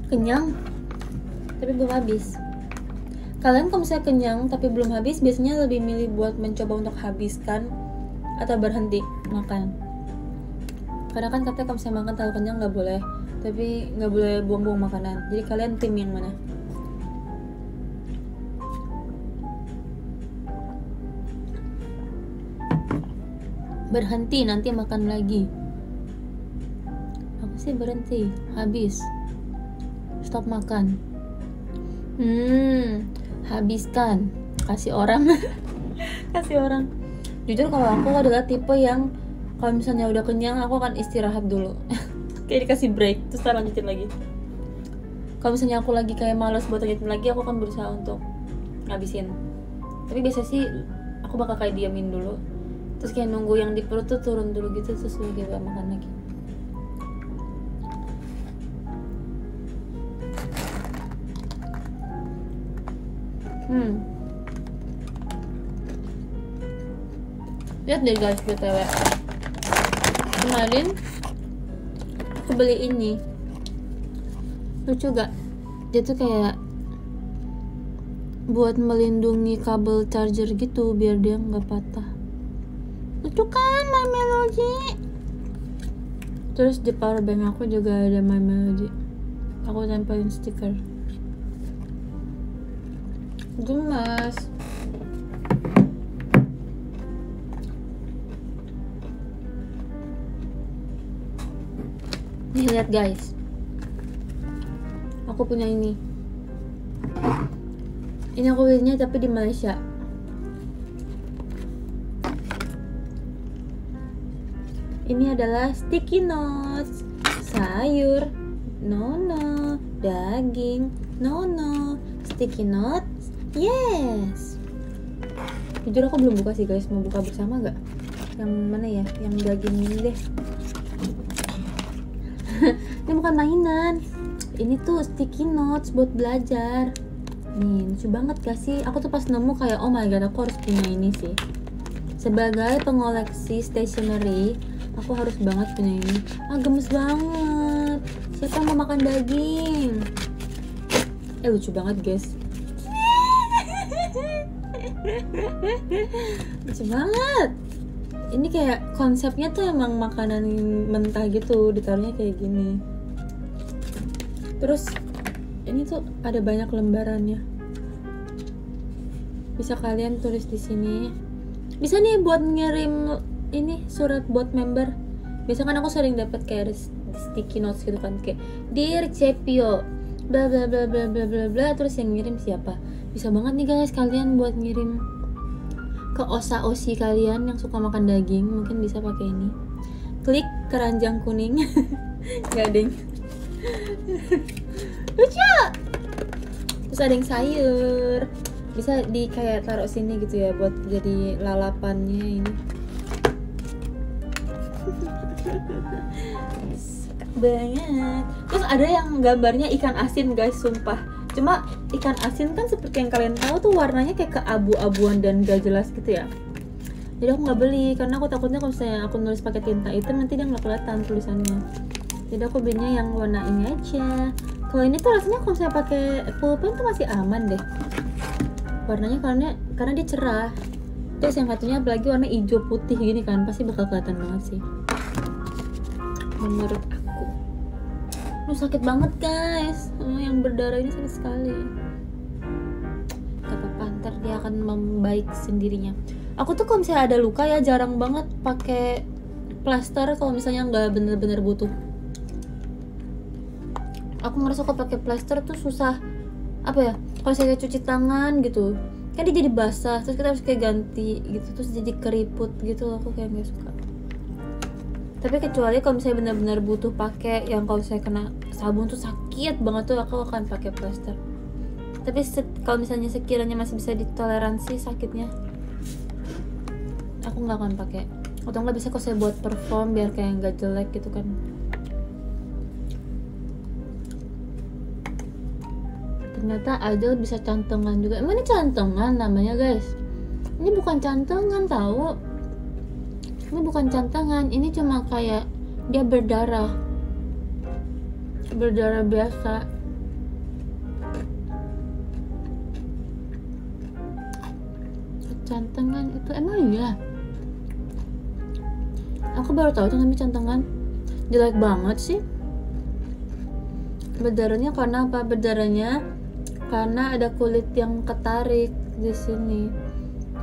Kenyang tapi belum habis. Kalian kalau misalnya kenyang tapi belum habis, biasanya lebih milih buat mencoba untuk habiskan atau berhenti makan? Karena kan katanya kalau misalnya makan terlalu kenyang nggak boleh, tapi nggak boleh buang-buang makanan. Jadi kalian tim yang mana? Berhenti nanti makan lagi. Apa sih berhenti? Habis. Stop makan. Habiskan. Kasih orang. Kasih orang. Jujur kalau aku adalah tipe yang kalau misalnya udah kenyang aku akan istirahat dulu. Kayak dikasih break terus lanjutin lagi. Kalau misalnya aku lagi kayak malas buat lanjutin lagi, aku akan berusaha untuk ngabisin. Tapi biasa sih aku bakal kayak diamin dulu, terus kayak nunggu yang di perut tuh turun dulu gitu, terus lagi makan lagi. Lihat deh guys, BTW kemarin aku beli ini, lucu gak? Dia tuh kayak buat melindungi kabel charger gitu biar dia nggak patah. Lucu kan, My Melody. Terus di power bank aku juga ada My Melody. Aku tempelin stiker. Gemas. Nih lihat guys, aku punya ini. Ini aku belinya tapi di Malaysia. Ini adalah sticky notes, sayur, nono, daging, nono, sticky notes, yes. Jujur aku belum buka sih guys, mau buka bersama gak? Yang mana ya? Yang daging ini deh. Ini bukan mainan, ini tuh sticky notes buat belajar. Nih lucu banget gak sih? Aku tuh pas nemu kayak oh my god, aku harus punya ini sih. Sebagai pengoleksi stationery, aku harus banget punya ini. Gemes banget. Siapa yang mau makan daging? Lucu banget guys. Lucu banget. Ini kayak konsepnya tuh emang makanan mentah gitu, ditaruhnya kayak gini. Terus ini tuh ada banyak lembarannya. Bisa kalian tulis di sini. Bisa nih buat ngirim ini surat buat member. Biasa kan aku sering dapat kayak sticky notes gitu kan, kayak Dear Cepio bla bla bla bla bla bla bla, terus yang ngirim siapa. Bisa banget nih guys kalian buat ngirim ke osa-osi kalian yang suka makan daging, mungkin bisa pakai ini. Klik keranjang kuning. Gak ding. Lucu. Terus ada yang sayur, bisa di kayak taruh sini gitu ya buat jadi lalapannya ini. banget. Terus ada yang gambarnya ikan asin guys, sumpah. Cuma ikan asin kan seperti yang kalian tahu tuh warnanya kayak keabu-abuan dan gak jelas gitu ya. Jadi aku nggak beli karena aku takutnya kalau misalnya aku nulis pakai tinta hitam nanti dia nggak kelihatan tulisannya. Jadi aku belinya yang warna ini aja. Kalau ini tuh rasanya kalau misalnya pakai pulpen tuh masih aman deh. Warnanya karena dia cerah. Terus yang satunya apalagi warna hijau putih gini kan, pasti bakal kelihatan banget sih. Menurut aku. Sakit banget guys. Yang berdarah ini sakit sekali. Gak apa-apa, ntar dia akan membaik sendirinya. Aku tuh kalau misalnya ada luka ya jarang banget pakai plaster kalau misalnya nggak bener-bener butuh. Aku ngerasa kalau pakai plaster tuh susah, apa ya, kalau saya cuci tangan gitu kan dia jadi basah, terus kita harus kayak ganti gitu, terus jadi keriput gitu, aku kayak nggak suka. Tapi kecuali kalau misalnya benar-benar butuh pakai yang kalau saya kena sabun tuh sakit banget tuh, aku akan pakai plaster. Tapi kalau misalnya sekiranya masih bisa ditoleransi sakitnya, aku nggak akan pakai. Atau nggak bisa kalau saya buat perform biar kayak nggak jelek gitu kan. Ternyata Adel bisa cantengan juga. Emang ini cantengan namanya guys? Ini bukan cantengan tahu. Ini bukan cantengan. Ini cuma kayak dia berdarah biasa. Cantengan itu emang iya? Aku baru tahu tuh namanya cantengan. Jelek banget sih. Berdarahnya karena apa? Berdarahnya karena ada kulit yang ketarik di sini.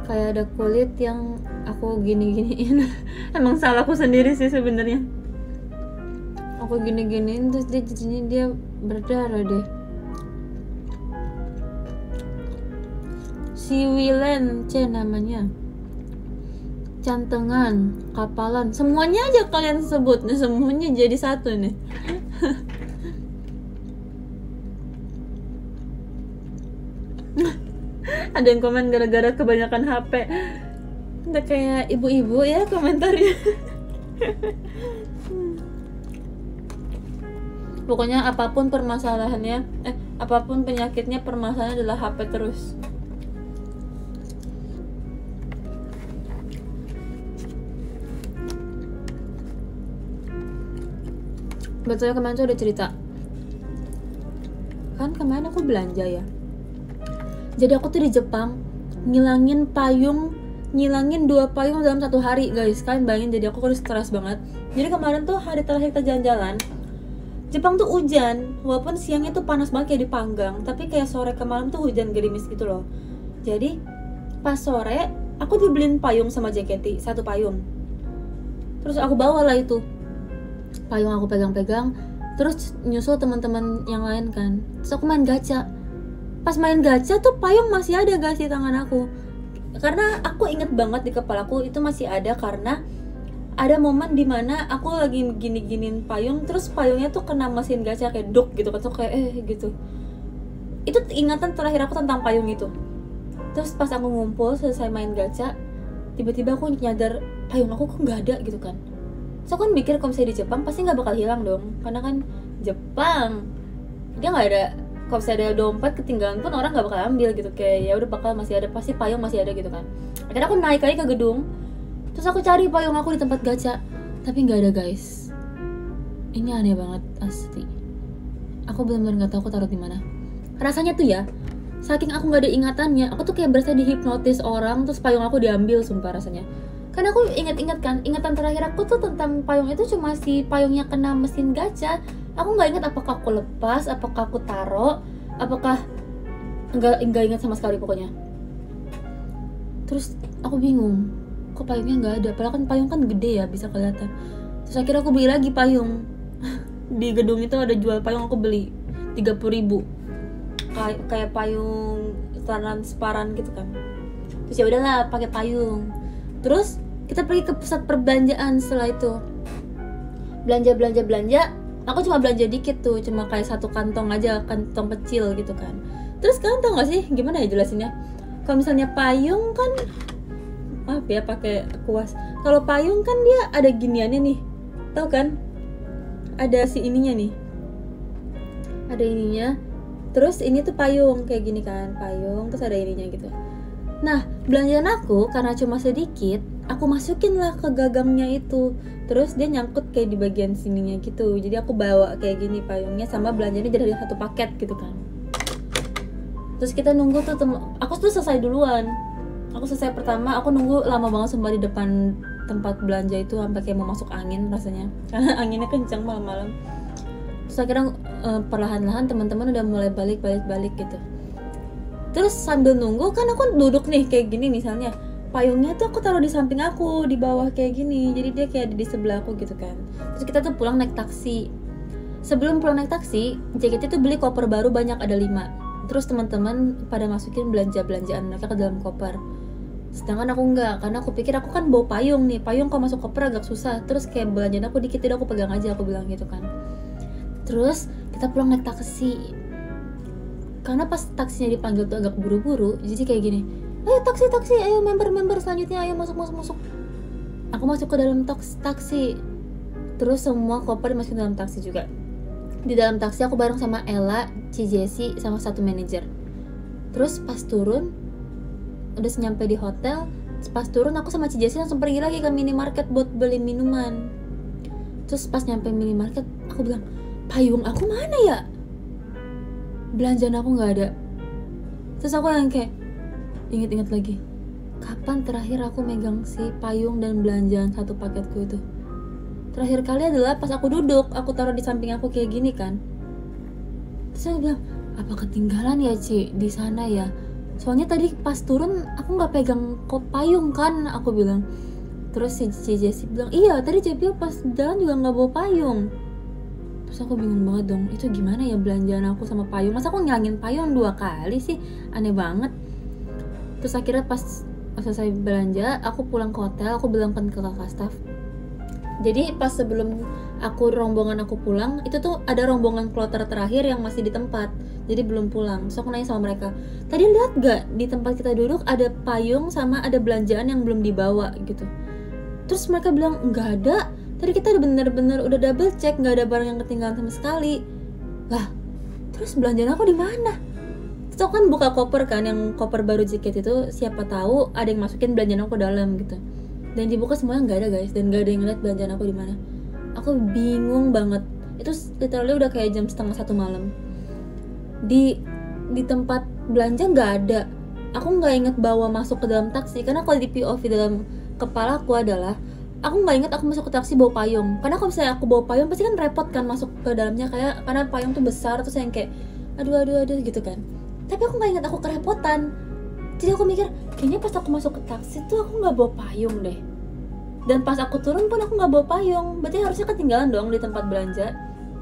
Kayak ada kulit yang aku gini-giniin. Emang salahku sendiri sih sebenarnya. Aku gini-giniin terus dia jadinya dia berdarah deh. Siwilen C namanya. Cantengan, kapalan, semuanya aja kalian sebut nih, semuanya jadi satu nih. Ada yang komen gara-gara kebanyakan HP. Udah kayak ibu-ibu ya komentarnya. Pokoknya apapun permasalahannya, apapun penyakitnya, permasalahannya adalah HP terus. Betulnya kemarin tuh udah cerita. Kan kemarin aku belanja ya. Jadi aku tuh di Jepang ngilangin 2 payung dalam 1 hari guys. Kalian bayangin, jadi aku harus stres banget. Jadi kemarin tuh hari terakhir kita jalan-jalan, Jepang tuh hujan. Walaupun siangnya tuh panas banget kayak dipanggang, tapi kayak sore ke malam tuh hujan gerimis gitu loh. Jadi pas sore aku dibeliin payung sama jaketi, 1 payung. Terus aku bawa lah itu payung, aku pegang-pegang, terus nyusul teman-teman yang lain kan. Terus aku main gacha. Pas main gacha tuh payung masih ada guys di tangan aku. Karena aku inget banget di kepalaku itu masih ada, karena ada momen dimana aku lagi gini-giniin payung, terus payungnya tuh kena mesin gacha kayak dok gitu kan, tuh kayak gitu. Itu ingatan terakhir aku tentang payung itu. Terus pas aku ngumpul selesai main gacha, tiba-tiba aku nyadar payung aku kok nggak ada gitu kan. So aku kan mikir kalau misalnya di Jepang pasti nggak bakal hilang dong, karena kan Jepang dia nggak ada, kalau misalnya ada dompet ketinggalan pun orang nggak bakal ambil gitu, kayak ya udah bakal masih ada, pasti payung masih ada gitu kan. Akhirnya aku naik lagi ke gedung, terus aku cari payung aku di tempat gacha, tapi nggak ada guys. Ini aneh banget asli. Aku benar-benar nggak tahu aku taruh di mana. Rasanya tuh ya, saking aku nggak ada ingatannya, aku tuh kayak berasa dihipnotis orang, terus payung aku diambil, sumpah rasanya. Karena aku ingat kan, ingatan terakhir aku tuh tentang payung itu cuma si payungnya kena mesin gacha. Aku nggak ingat apakah aku lepas, apakah aku taruh, apakah nggak ingat sama sekali pokoknya. Terus aku bingung, kok payungnya nggak ada? Padahal kan payung kan gede ya, bisa kelihatan. Terus akhirnya aku beli lagi payung. Di gedung itu ada jual payung, aku beli 30.000. Kayak payung transparan gitu kan. Terus ya udahlah pakai payung. Terus kita pergi ke pusat perbelanjaan. Setelah itu belanja, aku cuma belanja dikit tuh, cuma kayak 1 kantong aja, kantong kecil gitu kan. Terus kalian tau gak sih gimana ya jelasinnya? Kalau misalnya payung kan, maaf ya pakai kuas, kalau payung kan dia ada giniannya nih, tau kan? ada si ininya nih, ada ininya. Terus ini tuh payung kayak gini kan, payung terus ada ininya gitu. Nah belanjaan aku karena cuma sedikit, aku masukin lah ke gagangnya itu. Terus dia nyangkut kayak di bagian sininya gitu. Jadi aku bawa kayak gini payungnya sama belanjanya jadi satu paket gitu kan. Terus kita nunggu tuh aku tuh selesai duluan. Aku selesai pertama, aku nunggu lama banget sumpah di depan tempat belanja itu sampai kayak mau masuk angin rasanya. Karena anginnya kencang malam-malam. Terus akhirnya perlahan-lahan teman-teman udah mulai balik gitu. Terus sambil nunggu kan aku duduk nih kayak gini misalnya, payungnya tuh aku taruh di samping aku di bawah kayak gini, jadi dia kayak ada di sebelah aku gitu kan. Terus kita tuh pulang naik taksi. Sebelum pulang naik taksi, JKT tuh beli koper baru banyak, ada 5. Terus teman-teman pada masukin belanjaan mereka ke dalam koper. Sedangkan aku enggak, karena aku pikir aku kan bawa payung nih, payung kalau masuk koper agak susah. Terus kayak belanjaan aku dikit, jadi aku pegang aja, aku bilang gitu kan. Terus kita pulang naik taksi. Karena pas taksinya dipanggil tuh agak buru-buru, jadi kayak gini, ayo taksi, ayo member selanjutnya, ayo masuk. Aku masuk ke dalam taksi. Terus semua koper dimasukin dalam taksi juga. Di dalam taksi aku bareng sama Ella, Ci Jessie, sama satu manajer. Terus pas turun, udah nyampe di hotel, pas turun aku sama Ci Jessie langsung pergi lagi ke minimarket buat beli minuman. Terus pas nyampe minimarket, aku bilang, payung aku mana ya? Belanjaan aku nggak ada. Terus aku yang kayak inget-inget lagi, kapan terakhir aku megang si payung dan belanjaan satu paketku itu? Terakhir kali adalah pas aku duduk, aku taruh di samping aku kayak gini kan. Terus aku bilang, apa ketinggalan ya Ci di sana ya? Soalnya tadi pas turun aku nggak pegang payung kan, aku bilang. Terus si Jessie bilang, iya tadi Cepil pas jalan juga nggak bawa payung. Terus aku bingung banget dong, itu gimana ya belanjaan aku sama payung? Masa aku ngilangin payung 2 kali sih? Aneh banget. Terus akhirnya pas selesai belanja, aku pulang ke hotel, aku bilangkan ke kakak staff. Jadi pas sebelum rombongan aku pulang, itu tuh ada rombongan kloter terakhir yang masih di tempat, jadi belum pulang. So aku nanya sama mereka, tadi lihat gak di tempat kita duduk ada payung sama ada belanjaan yang belum dibawa gitu. Terus mereka bilang, nggak ada, tadi kita udah bener-bener udah double check, nggak ada barang yang ketinggalan sama sekali. Lah, terus belanjaan aku di mana? Terus aku kan buka koper kan, yang koper baru JKT itu, siapa tahu ada yang masukin belanjaan aku dalam gitu. Dan dibuka semuanya nggak ada guys, dan nggak ada yang ngeliat belanjaan aku di mana. Aku bingung banget. Itu literally udah kayak jam 12:30 malam. Di tempat belanja nggak ada. Aku nggak inget bawa masuk ke dalam taksi, karena kalau di POV dalam kepala aku adalah aku nggak inget aku masuk ke taksi bawa payung. Karena kalau misalnya aku bawa payung pasti kan repot kan masuk ke dalamnya, kayak karena payung tuh besar, terus yang kayak aduh gitu kan. Tapi aku nggak inget aku kerepotan. Jadi aku mikir, kayaknya pas aku masuk ke taksi tuh aku nggak bawa payung deh. Dan pas aku turun pun aku nggak bawa payung. Berarti harusnya ketinggalan dong di tempat belanja.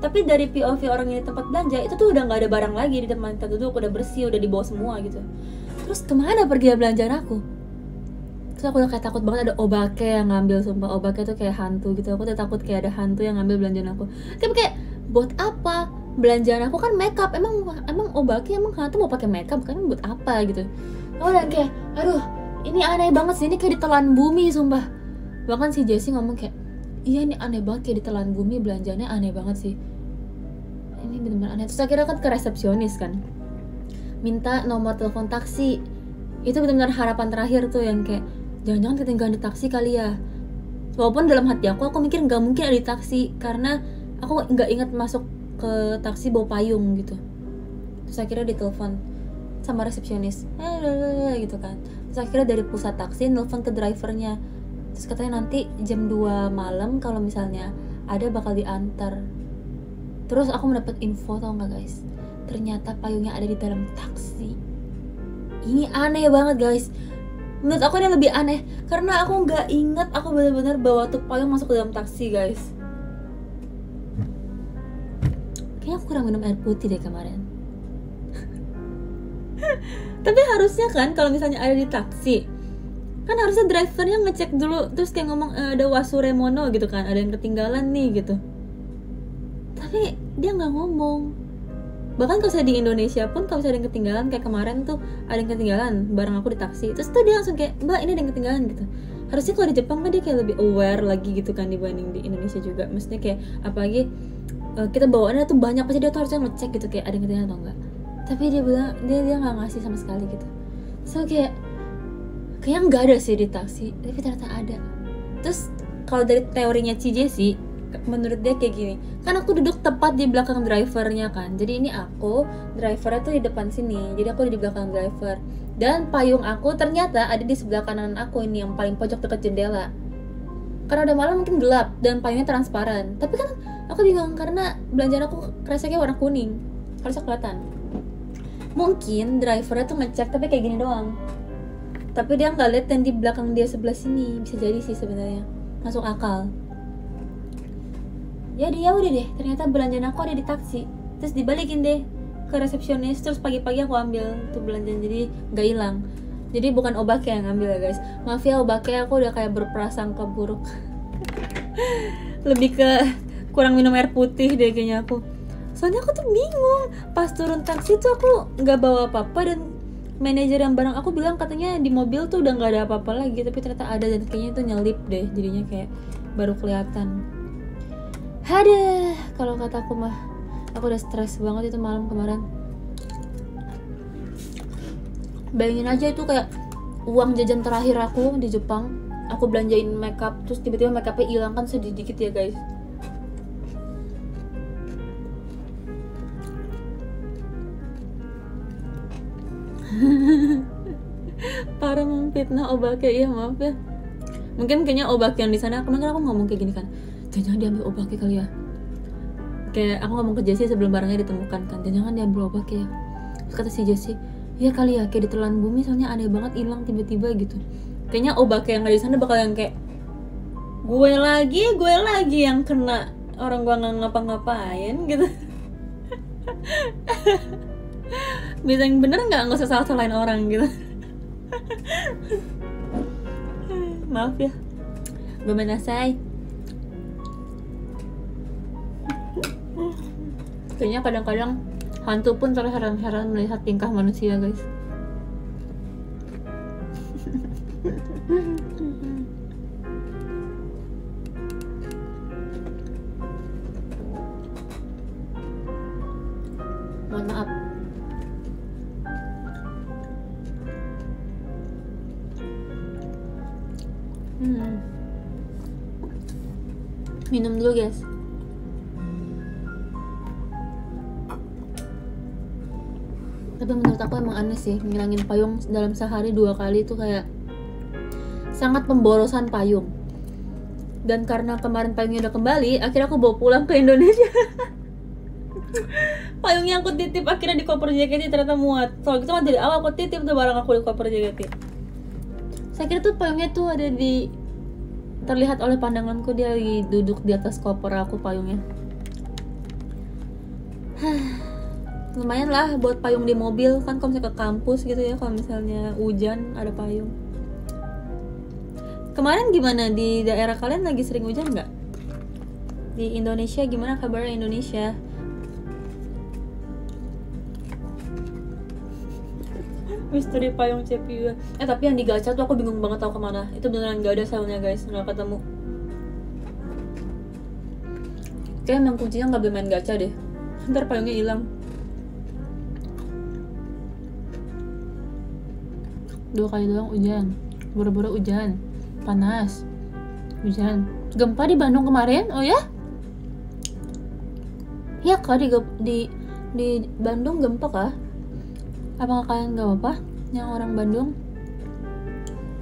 Tapi dari POV orang ini tempat belanja, itu tuh udah nggak ada barang lagi di tempat kita duduk, udah bersih, udah dibawa semua gitu. Terus kemana pergi belanjaan aku? Terus aku udah kayak takut banget ada obake yang ngambil, sumpah. Obake tuh kayak hantu gitu. Aku udah takut kayak ada hantu yang ngambil belanjaan aku. Tapi kayak, buat apa? Belanjaan aku kan makeup. Emang obake emang hantu mau pakai makeup? Kan buat apa gitu? Aku udah kayak, aduh, ini aneh banget sih, ini kayak ditelan bumi sumpah. Bahkan si Jessie ngomong kayak, iya ini aneh banget, kayak ditelan bumi, belanjanya aneh banget sih. Ini bener-bener aneh. Terus akhirnya kan ke resepsionis kan, minta nomor telepon taksi. Itu benar-benar harapan terakhir tuh, yang kayak jangan-jangan ketinggalan di taksi kali ya. Walaupun dalam hati aku mikir nggak mungkin ada di taksi, karena aku nggak ingat masuk ke taksi bawa payung gitu. Terus akhirnya ditelepon sama resepsionis, gitu kan. Terus akhirnya dari pusat taksi nelfon ke drivernya. Terus katanya nanti jam 2 malam kalau misalnya ada bakal diantar. Terus aku mendapat info, tau gak guys, ternyata payungnya ada di dalam taksi. Ini aneh banget guys. Menurut aku ini lebih aneh, karena aku gak inget aku benar-benar bawa tuh payung masuk ke dalam taksi guys. Kayaknya aku kurang minum air putih deh kemarin. Tapi harusnya kan kalau misalnya ada di taksi, kan harusnya drivernya ngecek dulu, terus kayak ngomong ada wasuremono gitu kan, ada yang ketinggalan nih gitu. Tapi dia nggak ngomong. Bahkan kalau saya di Indonesia pun, kalau misalnya ada yang ketinggalan, kayak kemarin tuh ada yang ketinggalan barang aku di taksi, terus tuh dia langsung kayak, mbak ini ada yang ketinggalan gitu. harusnya kalau di Jepang kan dia kayak lebih aware lagi gitu kan dibanding di Indonesia juga. Maksudnya kayak apalagi kita bawaannya tuh banyak, pasti dia tuh harusnya ngecek gitu kayak ada yang ketinggalan atau enggak. Tapi dia bilang dia nggak ngasih sama sekali gitu. So kayak nggak ada sih di taksi, tapi ternyata ada. Terus kalau dari teorinya CJ sih, menurut dia kayak gini, kan aku duduk tepat di belakang drivernya kan, jadi ini aku, drivernya tuh di depan sini, jadi aku di belakang driver, dan payung aku ternyata ada di sebelah kanan aku ini yang paling pojok dekat jendela. Karena udah malam mungkin gelap dan payungnya transparan, tapi kan aku bingung karena belanjaan aku kreseknya warna kuning, harusnya kelihatan. Mungkin drivernya tuh ngecek tapi kayak gini doang, tapi dia nggak lihat yang di belakang dia sebelah sini. Bisa jadi sih sebenarnya, masuk akal. Ya udah deh, ternyata belanjaan aku ada di taksi, terus dibalikin deh ke resepsionis, terus pagi-pagi aku ambil tuh belanjaan, jadi nggak hilang. Jadi bukan Obake yang ngambil ya guys, maaf ya Obake, aku udah kayak berprasangka buruk. Lebih ke kurang minum air putih deh kayaknya aku. Soalnya aku tuh bingung, pas turun taksi tuh aku nggak bawa apa-apa, dan manajer yang bareng aku bilang katanya di mobil tuh udah nggak ada apa-apa lagi, tapi ternyata ada, dan kayaknya itu nyelip deh, jadinya kayak baru kelihatan. Haduh, kalau kata aku mah, aku udah stres banget itu malam kemarin. Bayangin aja itu kayak uang jajan terakhir aku di Jepang, aku belanjain makeup, terus tiba-tiba makeupnya hilang, kan sedih dikit ya guys. Parah memfitnah Obake, ya maaf ya. Mungkin kayaknya Obake yang di sana, kemarin aku ngomong kayak gini kan, jangan diambil Obake kali ya. Kayak aku ngomong ke Jessie sebelum barangnya ditemukan kan, jangan diambil Obake ya. Terus kata si Jessie, ya kali ya, kayak ditelan bumi, soalnya aneh banget hilang tiba-tiba gitu. Kayaknya Obake yang ada di sana bakal yang kayak gue lagi yang kena, orang gue nggak ngapa-ngapain gitu. Bisa yang bener nggak usah salah-salahin orang gitu. Maaf ya, gomenasai. Kayaknya kadang-kadang hantu pun terheran-heran melihat tingkah manusia guys. Mohon maaf. Minum dulu guys. Tapi menurut aku emang aneh sih, ngilangin payung dalam sehari 2 kali itu kayak sangat pemborosan payung. Dan karena kemarin payungnya udah kembali, akhirnya aku bawa pulang ke Indonesia. Payungnya aku titip akhirnya di koper JKT, ternyata muat. Soalnya itu kan dari awal aku titip tuh barang aku di koper JKT. Saya kira tuh payungnya tuh ada di, terlihat oleh pandanganku dia lagi duduk di atas koper aku payungnya. Lumayan lah buat payung di mobil kan, kalau misalnya ke kampus gitu ya, kalau misalnya hujan ada payung. Kemarin gimana di daerah kalian, lagi sering hujan nggak? Di Indonesia gimana kabarnya Indonesia? Misteri payung CPU. Tapi yang di gacha tuh aku bingung banget tahu kemana. Itu beneran nggak ada soundnya guys, nggak ketemu. Kayak emang kuncinya nggak boleh main gacha deh, ntar payungnya hilang. 2 kali doang hujan, buru-buru hujan, panas, hujan. Gempa di Bandung kemarin, oh ya? Ya kak, di Bandung gempa kah? Apakah kalian gak apa-apa yang orang Bandung?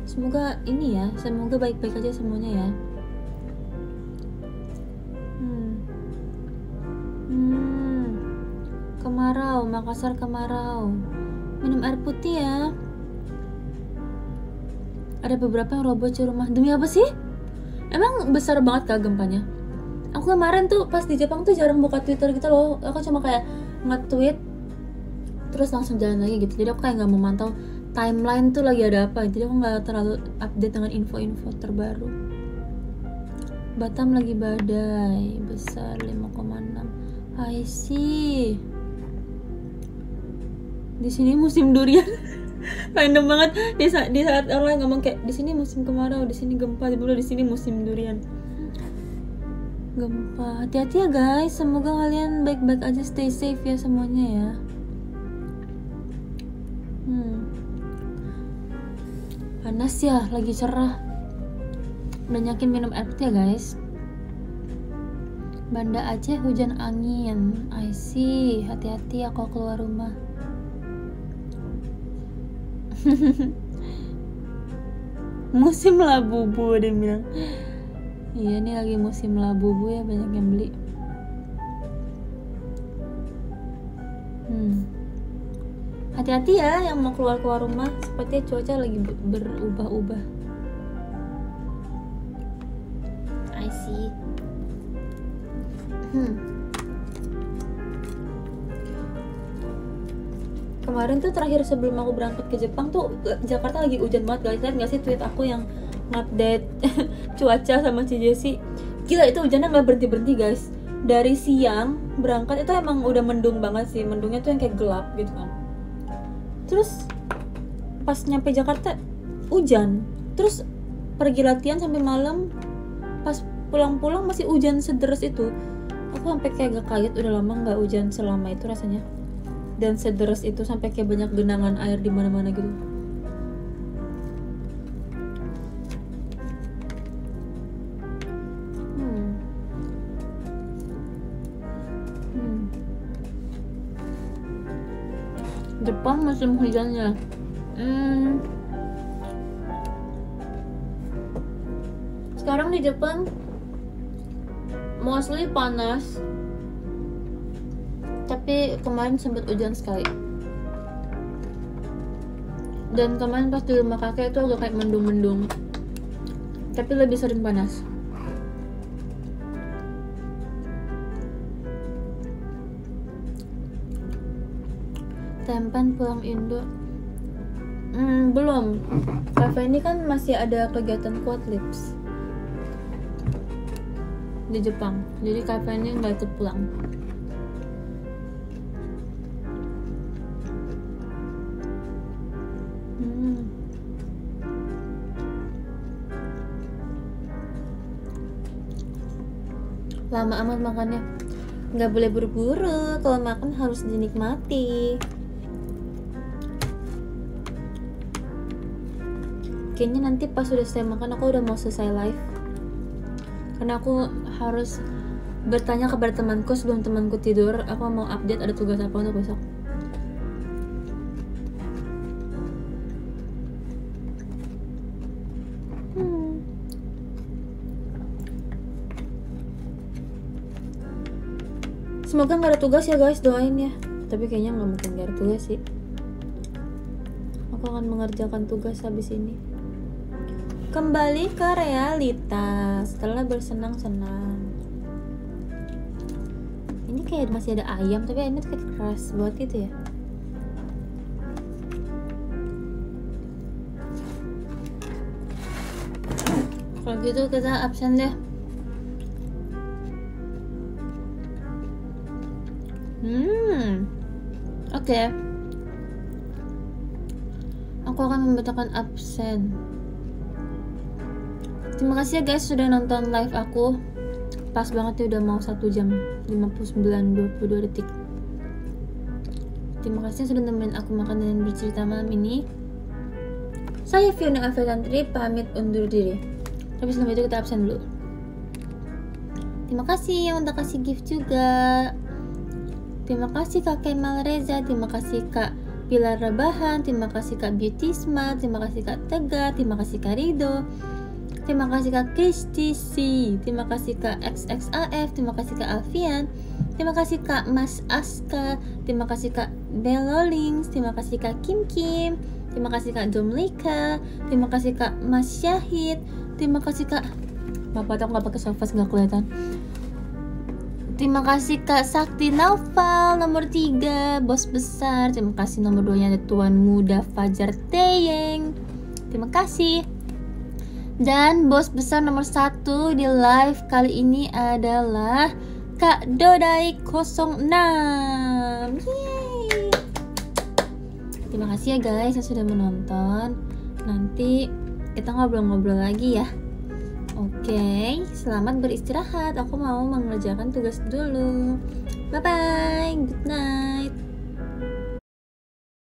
Semoga ini ya, semoga baik-baik aja semuanya ya. Kemarau, Makassar kemarau. Minum air putih ya. Ada beberapa yang roboh di rumah. Demi apa sih? Emang besar banget kah gempanya? Aku kemarin tuh pas di Jepang tuh jarang buka Twitter gitu loh. Aku cuma kayak nge-tweet terus langsung jalan lagi gitu. Jadi aku kayak gak memantau timeline tuh lagi ada apa. Jadi aku gak terlalu update dengan info-info terbaru. Batam lagi badai besar 5,6. I see. Di sini musim durian. Random banget di saat orang ngomong kayak di sini musim kemarau, di sini gempa, di sini musim durian. Gempa. Hati-hati ya guys, semoga kalian baik-baik aja, stay safe ya semuanya ya. Panas ya, lagi cerah. Banyakin minum air putih ya guys. Banda Aceh hujan angin. I see. Hati-hati ya kalau keluar rumah. Musim labubu dia bilang. Iya nih lagi musim labubu ya, banyak yang beli. Hati-hati ya yang mau keluar rumah, sepertinya cuaca lagi berubah-ubah. I see. Kemarin tuh terakhir sebelum aku berangkat ke Jepang tuh Jakarta lagi hujan banget guys. Lihat nggak sih tweet aku yang update cuaca sama Ci Jessie? Gila, itu hujannya nggak berhenti guys. Dari siang berangkat itu emang udah mendung banget sih, mendungnya tuh yang kayak gelap gitu kan. Terus pas nyampe Jakarta hujan, terus pergi latihan sampai malam, pas pulang-pulang masih hujan sederes itu. Aku sampai kayak gak kaget, udah lama nggak hujan selama itu rasanya. Dan sederes itu sampai kayak banyak genangan air di mana-mana gitu. Jepang musim hujannya. Sekarang di Jepang mostly panas, tapi kemarin sempat hujan sekali. Dan kemarin pas di rumah kakek itu agak kayak mendung-mendung, tapi lebih sering panas. Tempen pulang Indo? Belum. Cafe ini kan masih ada kegiatan Quad Lips di Jepang, jadi cafe ini nggak ikut pulang. Lama amat makannya. Nggak boleh buru-buru, kalau makan harus dinikmati. Kayaknya nanti pas sudah saya makan aku udah mau selesai live, karena aku harus bertanya kepada temanku sebelum temanku tidur. Aku mau update ada tugas apa untuk besok. Semoga nggak ada tugas ya guys, doain ya. Tapi kayaknya nggak mungkin nggak ada tugas sih. Aku akan mengerjakan tugas habis ini. Kembali ke realitas setelah bersenang-senang. Ini kayak masih ada ayam, tapi ayamnya kayak keras buat gitu ya. Kalau gitu kita absen deh. Oke. Aku akan membatalkan absen. Terima kasih ya guys sudah nonton live aku. Pas banget ya, udah mau 1 jam 59:22 detik. Terima kasih sudah nemenin aku makan dan bercerita malam ini. Saya Fiona Avelantri pamit undur diri. Tapi sebelum itu kita absen dulu. Terima kasih yang udah kasih gift juga. Terima kasih Kak Kemal Reza, terima kasih Kak Pilar Rebahan, terima kasih Kak Beauty Smart, terima kasih Kak Tegar, terima kasih Kak Rido, terima kasih Kak Kristi C, terima kasih Kak XXAF, terima kasih Kak Alfian, terima kasih Kak Mas Aska, terima kasih Kak Belolings, terima kasih Kak Kim Kim, terima kasih Kak Domlika, terima kasih Kak Mas Syahid, terima kasih Kak Bapak tau gak pakai sofas gak kelihatan. Terima kasih Kak Sakti Naufal nomor 3, bos besar. Terima kasih nomor 2-nya ada Tuan Muda Fajar Teyeng. Terima kasih. Dan bos besar nomor 1 di live kali ini adalah Kak Dodai 06. Yeay. Terima kasih ya guys yang sudah menonton. Nanti kita ngobrol-ngobrol lagi ya. Oke, selamat beristirahat. Aku mau mengerjakan tugas dulu. Bye bye, good night.